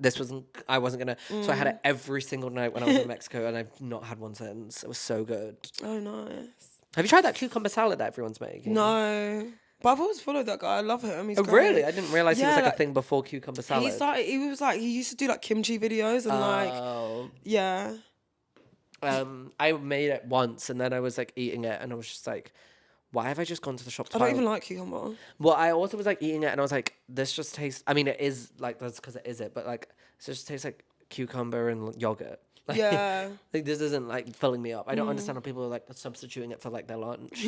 I wasn't gonna. So I had it every single night when I was in Mexico, and I've not had one since. It was so good. Oh, nice. Have you tried that cucumber salad that everyone's making? No. But I've always followed that guy. I love him. He's Oh, great. really? I didn't realize he was like a thing before cucumber salad. He used to do like kimchi videos and yeah. I made it once, and then I was like eating it, and I was just like, why have I just gone to the shop to I buy don't even like cucumber. Well, I also was like eating it, and I was like, this just tastes... I mean, it is like, that's because it is it, but like, it just tastes like cucumber and yogurt. Yeah. Like this isn't like filling me up. I don't understand how people are like substituting it for like their lunch.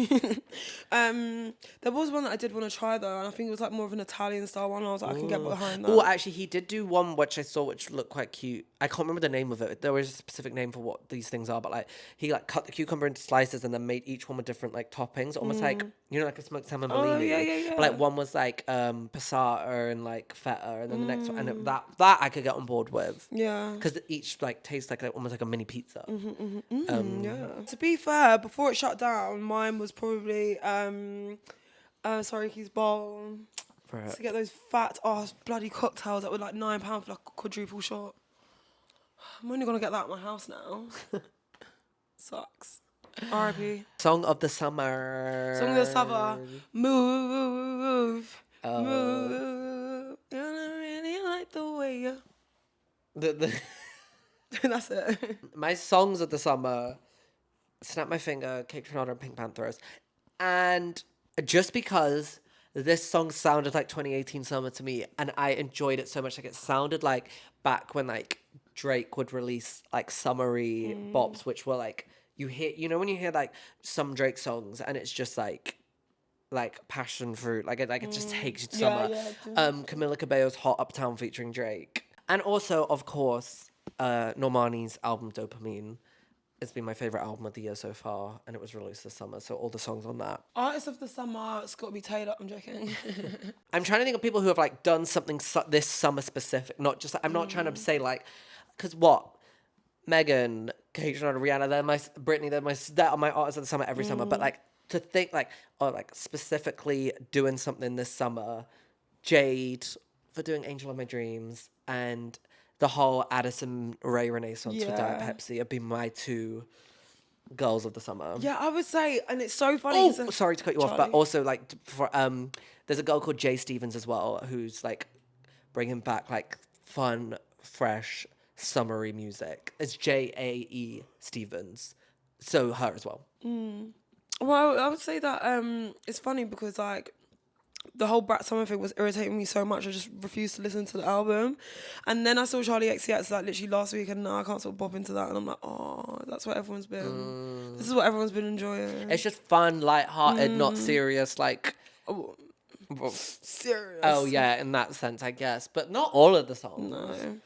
There was one that I did want to try though, and I think it was like more of an Italian style one. I was like, I can get behind that. Oh, actually, he did do one which I saw which looked quite cute. I can't remember the name of it. There was a specific name for what these things are, but like he like cut the cucumber into slices and then made each one with different like toppings, almost like like a smoked salmon bellini. yeah. But like one was like passata and like feta, and then the next one, and that I could get on board with. Yeah. Because each like tastes like almost like a mini pizza. Yeah. To be fair, before it shut down, mine was probably sorry, Keith's bowl. Right. To get those fat ass bloody cocktails that were like £9 for like a quadruple shot. I'm only gonna get that at my house now. Sucks. R.I.P. Song of the summer. Song of the summer. Move. Move. I really like the way you. That's it. My songs of the summer: Snap My Finger, Kate Trinata, and Pink Panthers. And just because this song sounded like 2018 summer to me, and I enjoyed it so much, like it sounded like back when like Drake would release like summery bops, which were like you hear, when you hear like some Drake songs, and it's just like passion fruit, like it just takes you to summer. Camila Cabello's Hot Uptown featuring Drake, and also of course Normani's album Dopamine. It's been my favorite album of the year so far, and it was released this summer, so all the songs on that. Artist of the summer, it's got to be Taylor. I'm joking. I'm trying to think of people who have like done something this summer specific, not just I'm not trying to say like, because what Megan, Kate Trinata, Rihanna, Britney, they're my artists of the summer every summer, but like to think like specifically doing something this summer, Jade for doing Angel of My Dreams, and the whole Addison Rae Renaissance with Diet Pepsi have been my two girls of the summer. Yeah, I would say, and it's so funny. Oh, sorry to cut you off, but also like for there's a girl called Jay Stevens as well who's like bringing back like fun, fresh, summery music. It's Jae Stevens, so her as well. Well, I would say that it's funny because like the whole Brat Summer thing was irritating me so much I just refused to listen to the album, and then I saw Charlie XCX like literally last week, and now I can't sort of bop into that, and I'm like, oh, that's what everyone's been. This is what everyone's been enjoying. It's just fun, light-hearted, not serious, like. Serious. Oh yeah, in that sense, I guess, but not all of the songs. No.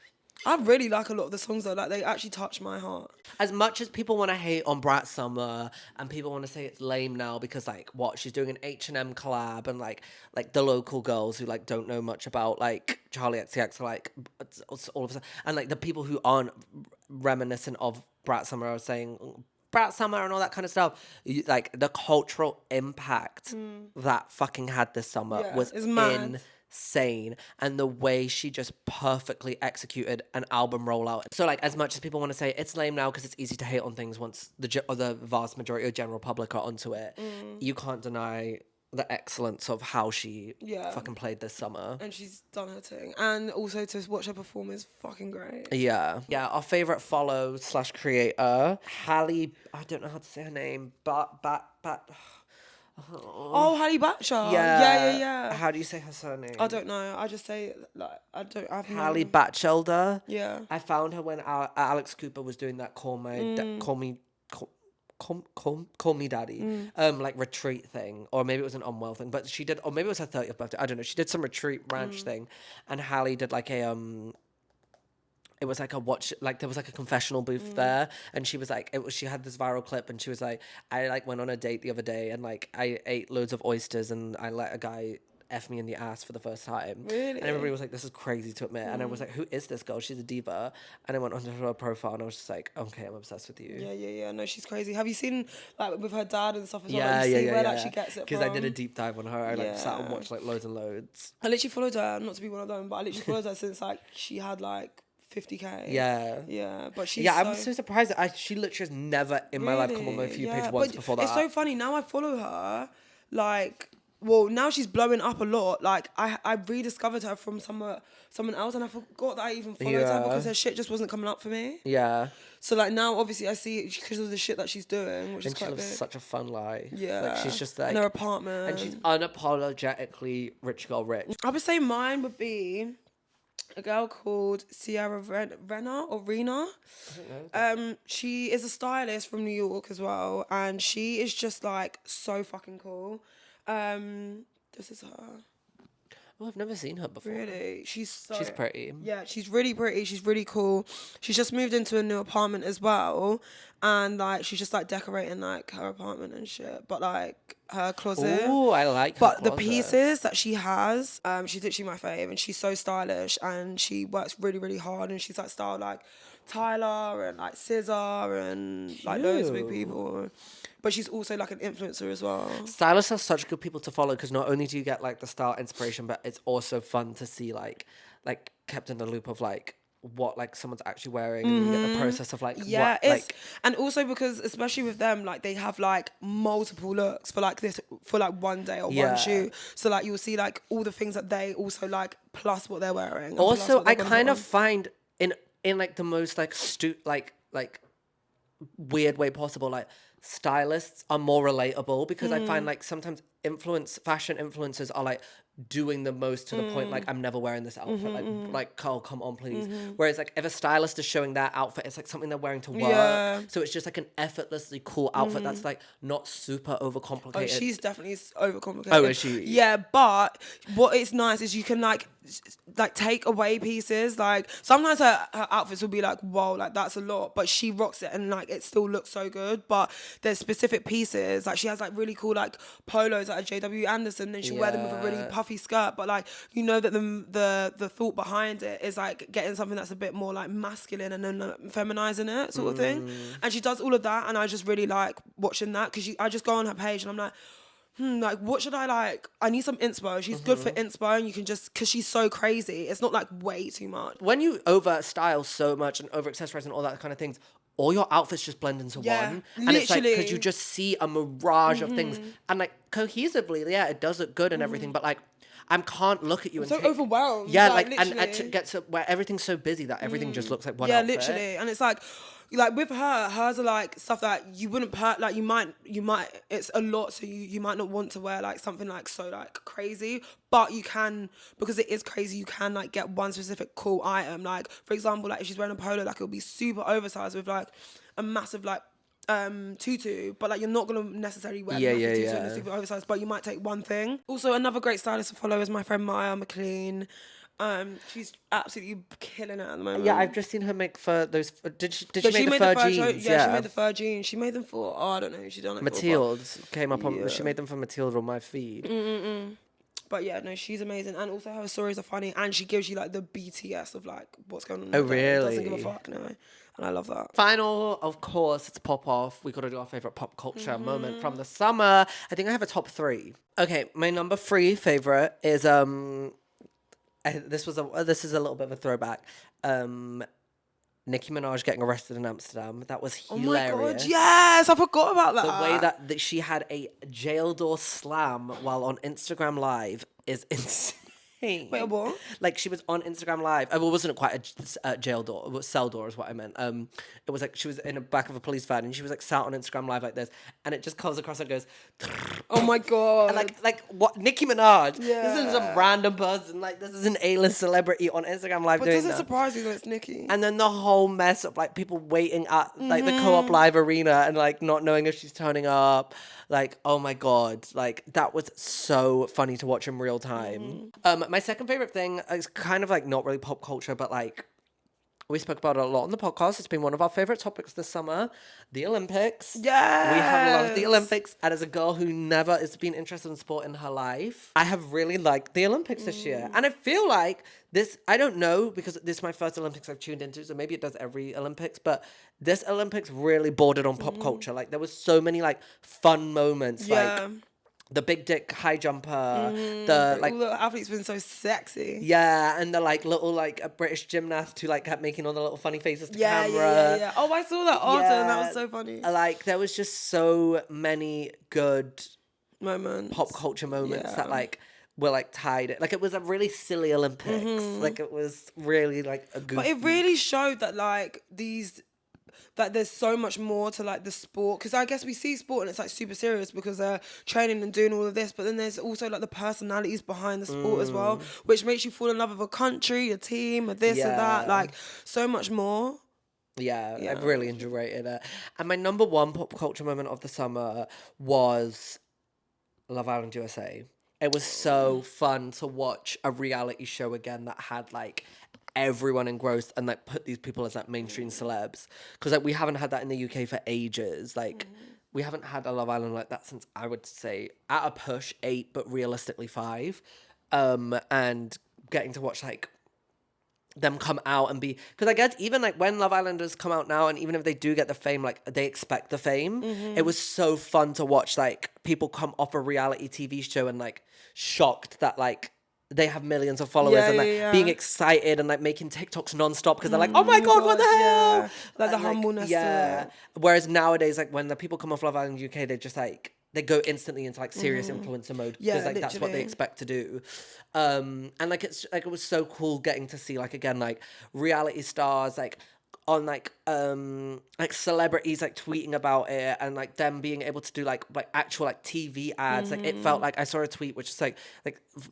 I really like a lot of the songs though. Like they actually touch my heart. As much as people want to hate on Brat Summer and people want to say it's lame now because like what she's doing an H&M collab and like the local girls who like don't know much about like Charlie XCX like all of a sudden, and like the people who aren't reminiscent of Brat Summer are saying Brat Summer and all that kind of stuff, like the cultural impact that fucking had this summer was insane, and the way she just perfectly executed an album rollout. So like as much as people want to say it's lame now because it's easy to hate on things once the vast majority of general public are onto it, you can't deny the excellence of how she fucking played this summer. And she's done her thing, and also to watch her perform is fucking great. Yeah, our favorite follow/creator, Halle, I don't know how to say her name, but Oh, Halle Batcher. Yeah. How do you say her surname? I don't know. I just say like I've Halle Batchelder. Yeah. I found her when Alex Cooper was doing that Call Me Daddy, like retreat thing, or maybe it was an Unwell thing, but she did, or maybe it was her 30th birthday. I don't know. She did some retreat ranch thing, and Halle did like a it was like there was like a confessional booth there, and she was like, she had this viral clip, and she was like, I like went on a date the other day, and like I ate loads of oysters, and I let a guy F me in the ass for the first time. Really? And everybody was like, this is crazy to admit. And I was like, who is this girl? She's a diva. And I went onto her profile, and I was just like, okay, I'm obsessed with you. Yeah. No, she's crazy. Have you seen like with her dad and stuff as well? Yeah, Like, you see where yeah. like she gets it from? Because I did a deep dive on her. I like sat and watched like loads and loads. I literally followed her, not to be one of them, but I literally followed her since like she had like 50k. Yeah, but she's I'm so surprised that she literally has never in my life come on my few page once before that. It's so funny now I follow her, like, well, now she's blowing up a lot. Like I rediscovered her from someone else, and I forgot that I even followed her because her shit just wasn't coming up for me. Yeah. So like now obviously I see it because of the shit that she's doing, which is quite big. She lives such a fun life. Yeah. Like she's just like in her apartment. And she's unapologetically rich girl rich. I would say mine would be a girl called Sierra Rena. She is a stylist from New York as well, and she is just like so fucking cool. This is her. Oh, I've never seen her before. Really? She's pretty. Yeah, she's really pretty. She's really cool. She's just moved into a new apartment as well. And like she's just like decorating like her apartment and shit. But like her closet. Oh, I like her But the closet. pieces that she has, she's literally my fave, and she's so stylish and she works really, really hard, and she's like styled like Tyler and like SZA and like loads of big people. But she's also like an influencer as well. Stylists are such good people to follow because not only do you get like the style inspiration, but it's also fun to see like kept in the loop of like what like someone's actually wearing and you get the process of like Yeah, what, it's like and also because especially with them, like they have like multiple looks for like this for like one day or Yeah. one shoot. So like you'll see like all the things that they also like plus what they're wearing. and plus also what they're I gonna kind put of on. find in like the most like like weird way possible, like stylists are more relatable because I find like sometimes fashion influencers are like doing the most to the point like I'm never wearing this outfit, like Carl, come on please. Whereas like if a stylist is showing their outfit, it's like something they're wearing to work. Yeah. So it's just like an effortlessly cool outfit that's like not super overcomplicated. Oh, she's definitely overcomplicated. Oh, is she? Yeah, but what is nice is you can like take away pieces. Like sometimes her outfits will be like, whoa, like that's a lot, but she rocks it and like it still looks so good. But there's specific pieces, like she has like really cool like polos like a JW Anderson, and she'll wear them with a really puffy skirt. But like you know that the thought behind it is like getting something that's a bit more like masculine and then feminizing it sort of thing. And she does all of that, and I just really like watching that because I just go on her page and I'm like, like what should I like? I need some inspo. She's good for inspo, and you can just because she's so crazy. It's not like way too much. When you over style so much and over accessorize and all that kind of things, all your outfits just blend into Yeah, one. And it's like, because literally. you just see a mirage of things. And like cohesively, yeah, it does look good and everything, but like, I can't look at you and So take... overwhelmed. Yeah, like and literally. to get to where everything's so busy that everything just looks like one Yeah, outfit. literally. And it's like with hers are like stuff that you wouldn't like you might it's a lot, so you might not want to wear like something like so like crazy, but you can, because it is crazy, you can like get one specific cool item. Like for example, like if she's wearing a polo, like it'll be super oversized with like a massive like tutu, but like you're not gonna necessarily wear the massive tutu and the super oversized, but you might take one thing. Also, another great stylist to follow is my friend Maya McLean. She's absolutely killing it at the moment. Yeah, I've just seen her make fur. Did she But make the fur jeans? she made the fur jeans. She made them for I don't know who she done it Mathilde came up on. Yeah. She made them for Mathilde on my feed. But yeah, no, she's amazing, and also her stories are funny, and she gives you like the BTS of like what's going on. Oh, in the day. Doesn't give a really? fuck, no, and I love that. Final, of course, it's pop off. We got to do our favorite pop culture moment from the summer. I think I have a top 3. Okay, my number 3 favorite is this is a little bit of a throwback. Nicki Minaj getting arrested in Amsterdam. That was hilarious. Oh my god, yes, I forgot about that. The way that she had a jail door slam while on Instagram Live is insane. Wait, what? Like she was on Instagram Live. Well, it wasn't quite a jail door. It was cell door is what I meant. It was like she was in the back of a police van and she was like sat on Instagram Live like this, and it just comes across and goes. Oh my god! And like what? Nicki Minaj. Yeah. This is some random person. Like this is an A-list celebrity on Instagram Live But doing doesn't that. surprise you that it's Nicki. And then the whole mess of like people waiting at like the Co-op Live arena and like not knowing if she's turning up. Like, oh my god, like that was so funny to watch in real time. My second favorite thing is kind of like not really pop culture, but like we spoke about it a lot on the podcast. It's been one of our favorite topics this summer, the Olympics. Yes. We have loved the Olympics, and as a girl who never has been interested in sport in her life, I have really liked the Olympics this year. And I feel like this, I don't know, because this is my first Olympics I've tuned into, so maybe it does every Olympics, but this Olympics really bordered on pop culture. Like there was so many like fun moments, like the big dick high jumper, the like all the athletes been so sexy. yeah, and the like little like a British gymnast who like kept making all the little funny faces to camera. Yeah. Oh, I saw that after, and that was so funny. Like there was just so many good Moments. pop culture moments Yeah. that like were like tied. Like it was a really silly Olympics. Like it was really like a goofy. But it really showed that like these that there's so much more to like the sport, because I guess we see sport and it's like super serious because they're training and doing all of this, but then there's also like the personalities behind the sport as well, which makes you fall in love with a country, a team, a this or that, like so much more. Yeah, I've really enjoyed it. And my number one pop culture moment of the summer was Love Island USA. It was so fun to watch a reality show again that had like everyone engrossed and like put these people as like mainstream celebs. Because like we haven't had that in the UK for ages. Like we haven't had a Love Island like that since, I would say, at a push 8, but realistically 5. And getting to watch like them come out and be, because I guess even like when Love Islanders come out now, and even if they do get the fame, like they expect the fame. It was so fun to watch like people come off a reality TV show and like shocked that like they have millions of followers and like being excited and like making TikToks nonstop because they're like, oh my god, what the hell? Like the humbleness. Whereas nowadays, like when the people come off Love Island UK, they just like, they go instantly into like serious influencer mode because like that's what they expect to do. And like it's like, it was so cool getting to see like again like reality stars like on like celebrities like tweeting about it and like them being able to do like actual like TV ads. Like it felt like I saw a tweet which is like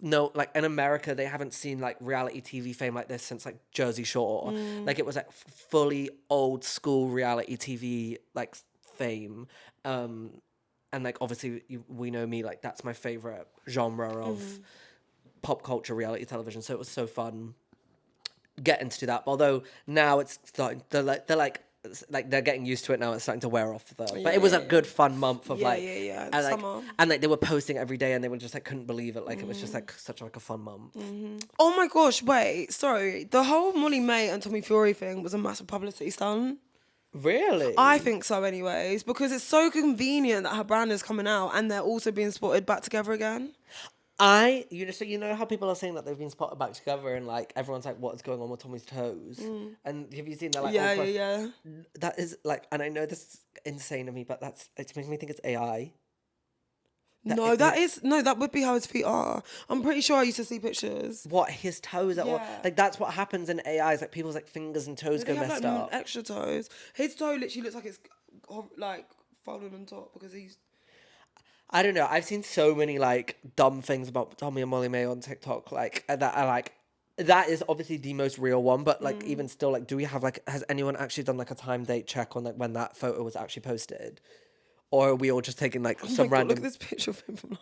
no, like in America they haven't seen like reality TV fame like this since like Jersey Shore. Like it was like fully old school reality TV like fame. And like obviously we know me, like that's my favorite genre of pop culture reality television. So it was so fun getting to do that. Although now it's starting, they're getting used to it now. It's starting to wear off though. But it was a good fun month of and like, summer. and like they were posting every day and they were just like couldn't believe it. Like it was just like such like a fun month. Oh my gosh! Wait, sorry. The whole Molly May and Tommy Fury thing was a massive publicity stunt. Really? I think so anyways, because it's so convenient that her brand is coming out and they're also being spotted back together again. You know how people are saying that they've been spotted back together and like everyone's like, what is going on with Tommy's toes? And have you seen that? Like, Yeah. That is like, and I know this is insane of me, but it's making me think it's AI. That would be how his feet are. I'm pretty sure I used to see pictures. What, his toes? Like that's what happens in AI. Is like people's like fingers and toes go messed up. Extra toes. His toe literally looks like it's like folded on top because he's. I don't know. I've seen so many like dumb things about Tommy and Molly May on TikTok. Like that are like, that is obviously the most real one. But like even still, like, do we have like, has anyone actually done like a time date check on like when that photo was actually posted? Or are we all just taking like some random... Look at this picture of him from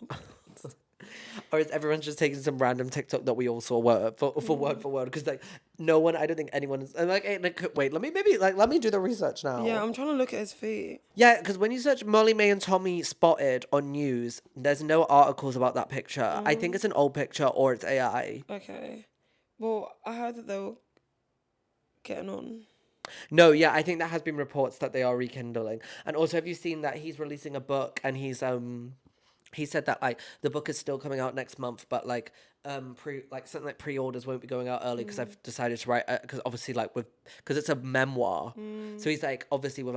Or is everyone just taking some random TikTok that we all saw word for word? Because like no one, I don't think anyone is... And like, wait, let me do the research now. Yeah, I'm trying to look at his feet. Yeah, because when you search Molly May and Tommy spotted on news, there's no articles about that picture. I think it's an old picture or it's AI. Okay. Well, I heard that they were getting on. No, yeah, I think there has been reports that they are rekindling. And also, have you seen that he's releasing a book and he said that like the book is still coming out next month, but like something like pre-orders won't be going out early because I've decided to write because obviously like because it's a memoir. So he's like obviously with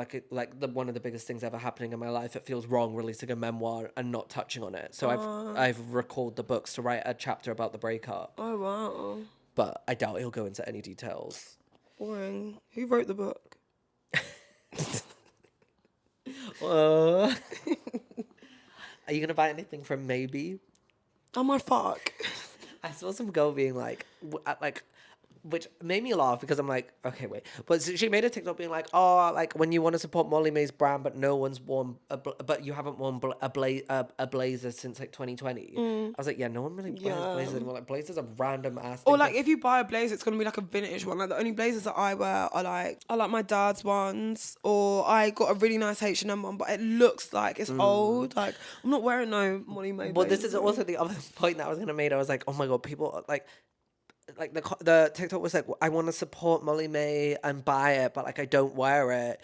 one of the biggest things ever happening in my life, it feels wrong releasing a memoir and not touching on it. So I've recalled the books to write a chapter about the breakup. Oh wow. But I doubt he'll go into any details. Boring. Who wrote the book? Are you gonna buy anything from Maybe? Oh my fuck. I saw some girl being like, which made me laugh because I'm like, okay, wait. But she made a TikTok being like, oh, like when you want to support Molly May's brand, but no one's worn, but you haven't worn a blazer since like 2020. I was like, yeah, no one really wears blazers anymore. Like blazers are random ass. Or like if you buy a blazer, it's gonna be like a vintage one. Like the only blazers that I wear are like my dad's ones, or I got a really nice H&M one, but it looks like it's old. Like I'm not wearing no Molly May. Well, this is also the other point that I was gonna make. I was like, oh my god, people are like the TikTok was like, I want to support Molly May and buy it, but like I don't wear it.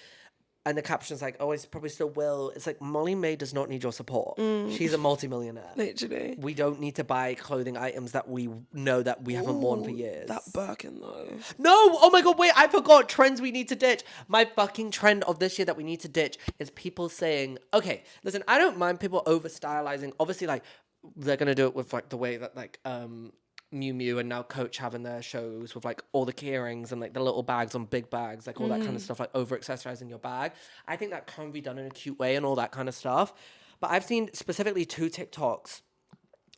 And the caption's like, oh, I probably still will. It's like, Molly May does not need your support. She's a multimillionaire. Literally. We don't need to buy clothing items that we know that we haven't worn for years. That Birkin though. No! Oh my god, wait, I forgot. Trends we need to ditch. My fucking trend of this year that we need to ditch is people saying, okay, listen, I don't mind people over stylizing. Obviously, like, they're gonna do it with like the way that like Miu Miu and now Coach having their shows with like all the key earrings and like the little bags on big bags, like all that kind of stuff, like over accessorizing your bag. I think that can be done in a cute way and all that kind of stuff. But I've seen specifically 2 TikToks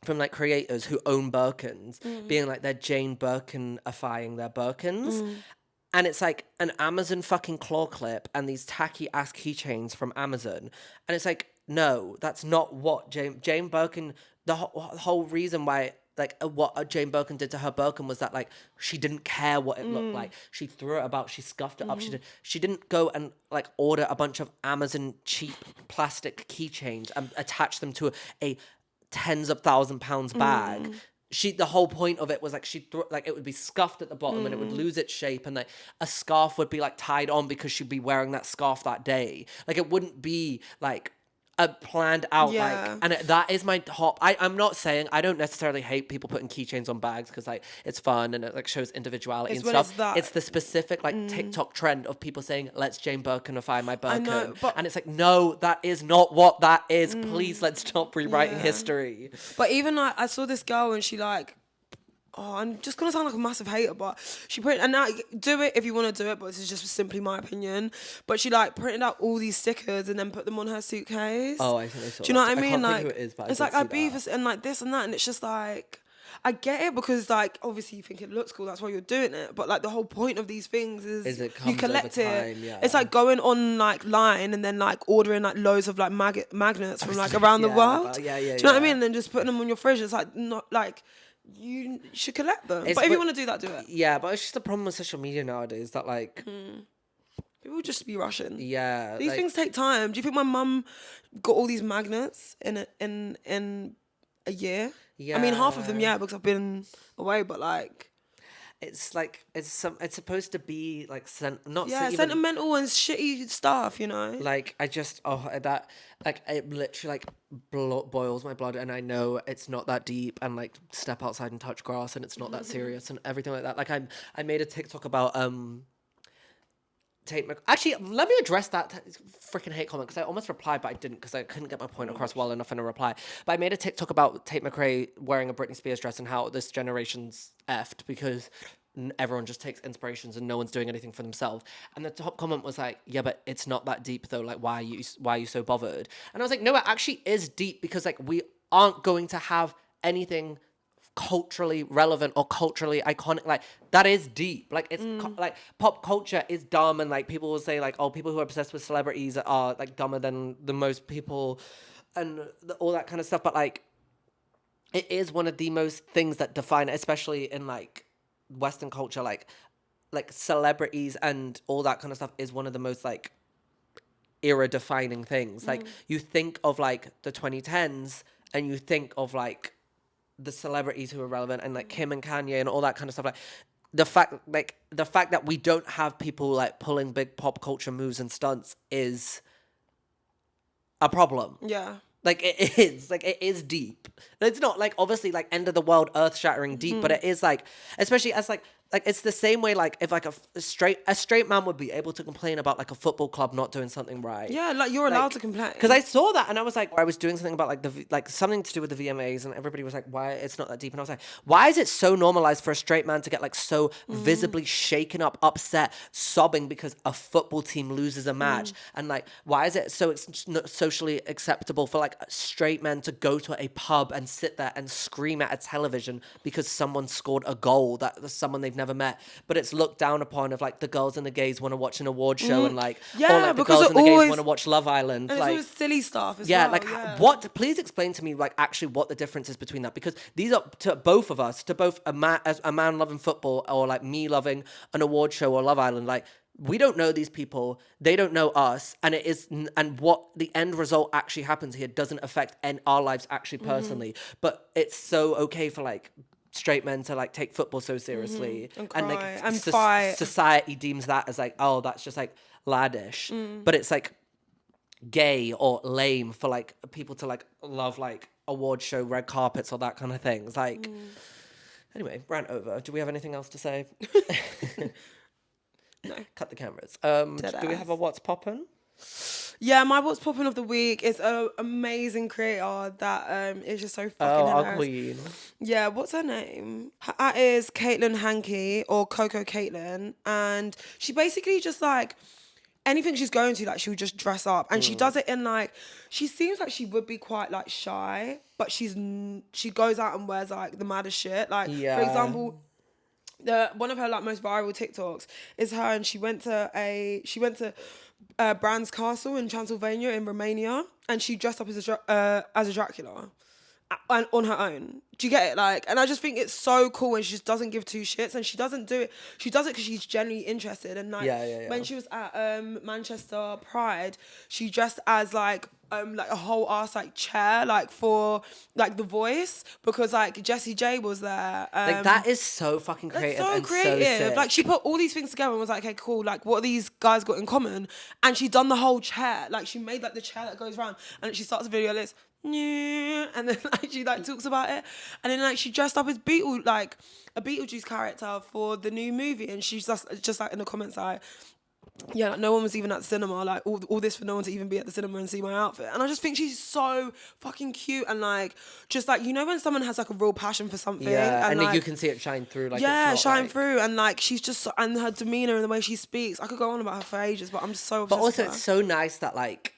from like creators who own Birkins being like they're Jane Birkin-ifying their Birkins. And it's like an Amazon fucking claw clip and these tacky ass keychains from Amazon. And it's like, no, that's not what Jane Birkin, the whole reason why, like, what Jane Birkin did to her Birkin was that, like, she didn't care what it looked like. She threw it about, she scuffed it up. She didn't go and, like, order a bunch of Amazon cheap plastic keychains and attach them to a tens of £1,000s bag. The whole point of it was like it would be scuffed at the bottom and it would lose its shape, and like a scarf would be like tied on because she'd be wearing that scarf that day. Like it wouldn't be like a planned out that is my top. I'm not saying I don't necessarily hate people putting keychains on bags because like it's fun and it like shows individuality and stuff. It's the specific like TikTok trend of people saying let's Jane Birkinify my Birkin, and it's like no, that is not what that is. Please let's stop rewriting history. But even like I saw this girl and she like, I'm just gonna sound like a massive hater, but she printed, and now do it if you want to do it, but this is just simply my opinion. But she like printed out all these stickers and then put them on her suitcase. Oh, I think I saw. Do you know what I mean? Can't like, think who it is, but it's like I beef and like this and that, and it's just like I get it because like obviously you think it looks cool, that's why you're doing it. But like the whole point of these things is it you comes collect over it. time, yeah. It's like going on like line and then like ordering like loads of like magnets from like around the world. Do you know what I mean? And then just putting them on your fridge. It's like not like. You should collect them. But if you want to do that, do it. Yeah, but it's just the problem with social media nowadays that like people just be rushing. Yeah, these things take time. Do you think my mum got all these magnets in a year? Yeah, I mean half of them, because I've been away. But like, it's like it's supposed to be like sentimental and shitty stuff, you know. Like I just that like it literally like boils my blood, and I know it's not that deep, and like step outside and touch grass, and it's not that serious, and everything like that. Like I made a TikTok about Actually, let me address that freaking hate comment because I almost replied, but I didn't because I couldn't get my point across well enough in a reply. But I made a TikTok about Tate McRae wearing a Britney Spears dress and how this generation's effed because everyone just takes inspirations and no one's doing anything for themselves. And the top comment was like, yeah, but it's not that deep though. Like, why are you so bothered? And I was like, no, it actually is deep because like we aren't going to have anything culturally relevant or culturally iconic. Like that is deep. Like it's like pop culture is dumb, and like people will say like, oh, people who are obsessed with celebrities are like dumber than the most people and all that kind of stuff. But like it is one of the most things that define, especially in like Western culture, like celebrities and all that kind of stuff is one of the most like era defining things. Like you think of like the 2010s and you think of like the celebrities who are relevant and like Kim and Kanye and all that kind of stuff. Like the fact that we don't have people like pulling big pop culture moves and stunts is a problem. Yeah. Like it is deep. It's not like obviously like end of the world, earth shattering deep, but it is like, especially as like it's the same way like if like a straight man would be able to complain about like a football club not doing something right. Yeah, like you're allowed to complain. Because I saw that and I was like, I was doing something about like something to do with the VMAs, and everybody was like, why it's not that deep, and I was like, why is it so normalized for a straight man to get like so visibly shaken up, upset, sobbing because a football team loses a match, and like why is it so it's not socially acceptable for like straight men to go to a pub and sit there and scream at a television because someone scored a goal that someone they've never met, but it's looked down upon if like the girls and the gays want to watch an award show and like or like the girls and the gays want to watch Love Island, and like it's always silly stuff as well. What please explain to me like actually what the difference is between that, because these are to both of us, to both a man loving football or like me loving an award show or Love Island, like we don't know these people, they don't know us, and it is, and what the end result actually happens here doesn't affect our lives actually personally, but it's so okay for like straight men to like take football so seriously and cry, like and fight. Society deems that as like, oh, that's just like laddish, but it's like gay or lame for like people to like love like award show red carpets or that kind of things. Like anyway, rant over. Do we have anything else to say? No. Cut the cameras. Do we have a what's poppin'? Yeah, my what's popping of the week is an amazing creator that is just so fucking our hilarious. queen. Yeah, what's her name? That is Caitlin Hankey or Coco Caitlin, and she basically just like anything she's going to, like she would just dress up, and she does it in like she seems like she would be quite like shy, but she goes out and wears like the maddest shit. Like Yeah. for example, one of her like most viral TikToks is her, and she went to Bran's Castle in Transylvania in Romania, and she dressed up as a Dracula. And on her own. Do you get it? Like, and I just think it's so cool, and she just doesn't give two shits, and she doesn't do it. She does it because she's genuinely interested. And like, when she was at Manchester Pride, she dressed as like a whole ass like chair, like for like The Voice, because like Jessie J was there. Like that is so fucking creative. That's so and creative. So sick. Like she put all these things together and was like, okay, cool. Like what are these guys got in common? And she done the whole chair. Like she made like the chair that goes around, and she starts the video like this. And then like she like talks about it, and then like she dressed up as a Beetlejuice character for the new movie, and she's just like in the comments like, yeah, like, no one was even at the cinema, like all this for no one to even be at the cinema and see my outfit. And I just think she's so fucking cute, and like just like, you know, when someone has like a real passion for something, and like, you can see it shine through. Like yeah, it's not, shine like... through, and like she's just and her demeanor and the way she speaks. I could go on about her for ages, but I'm just so obsessed. But also, with her. it's so nice that like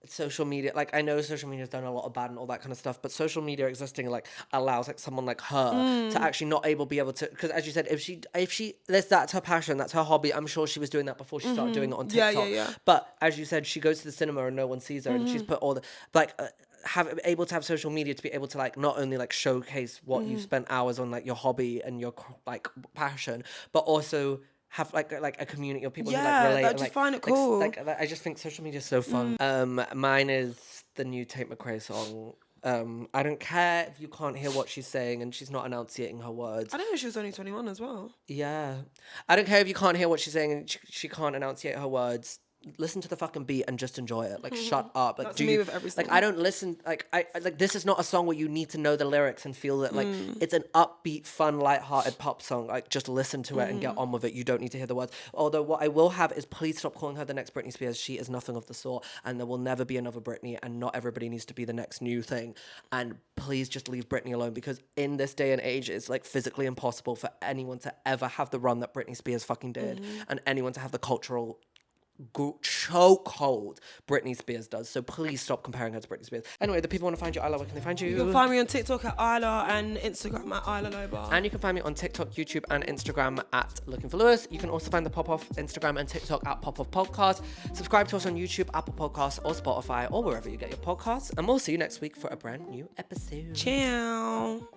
social media, like I know social media's done a lot of bad and all that kind of stuff, but social media existing like allows like someone like her to actually not be able to, because as you said, if she that's her passion, that's her hobby. I'm sure she was doing that before she started doing it on TikTok. Yeah. But as you said, she goes to the cinema and no one sees her, and she's put all the like able to have social media to be able to like not only like showcase what you've spent hours on, like your hobby and your like passion, but also have like a community of people who like relate. I and, just like, find it cool. Like I just think social media is so fun. Mine is the new Tate McRae song. I don't care if you can't hear what she's saying and she's not enunciating her words. I didn't know she was only 21 as well. Yeah, I don't care if you can't hear what she's saying and she can't enunciate her words. Listen to the fucking beat and just enjoy it. Like, shut up. Like, That's me with every song. Like, I don't listen. Like, I like this is not a song where you need to know the lyrics and feel that. Like, it's an upbeat, fun, light-hearted pop song. Like, just listen to it and get on with it. You don't need to hear the words. Although, what I will have is please stop calling her the next Britney Spears. She is nothing of the sort, and there will never be another Britney. And not everybody needs to be the next new thing. And please just leave Britney alone, because in this day and age, it's like physically impossible for anyone to ever have the run that Britney Spears fucking did, and anyone to have the cultural chokehold Britney Spears does. So please stop comparing her to Britney Spears. Anyway, the people want to find you, Isla, where can they find you? You can find me on TikTok at Isla and Instagram at Isla Loba. And you can find me on TikTok, YouTube, and Instagram at Looking for Lewis. You can also find the Pop-Off Instagram and TikTok at Pop-Off Podcast. Subscribe to us on YouTube, Apple Podcasts, or Spotify, or wherever you get your podcasts. And we'll see you next week for a brand new episode. Ciao.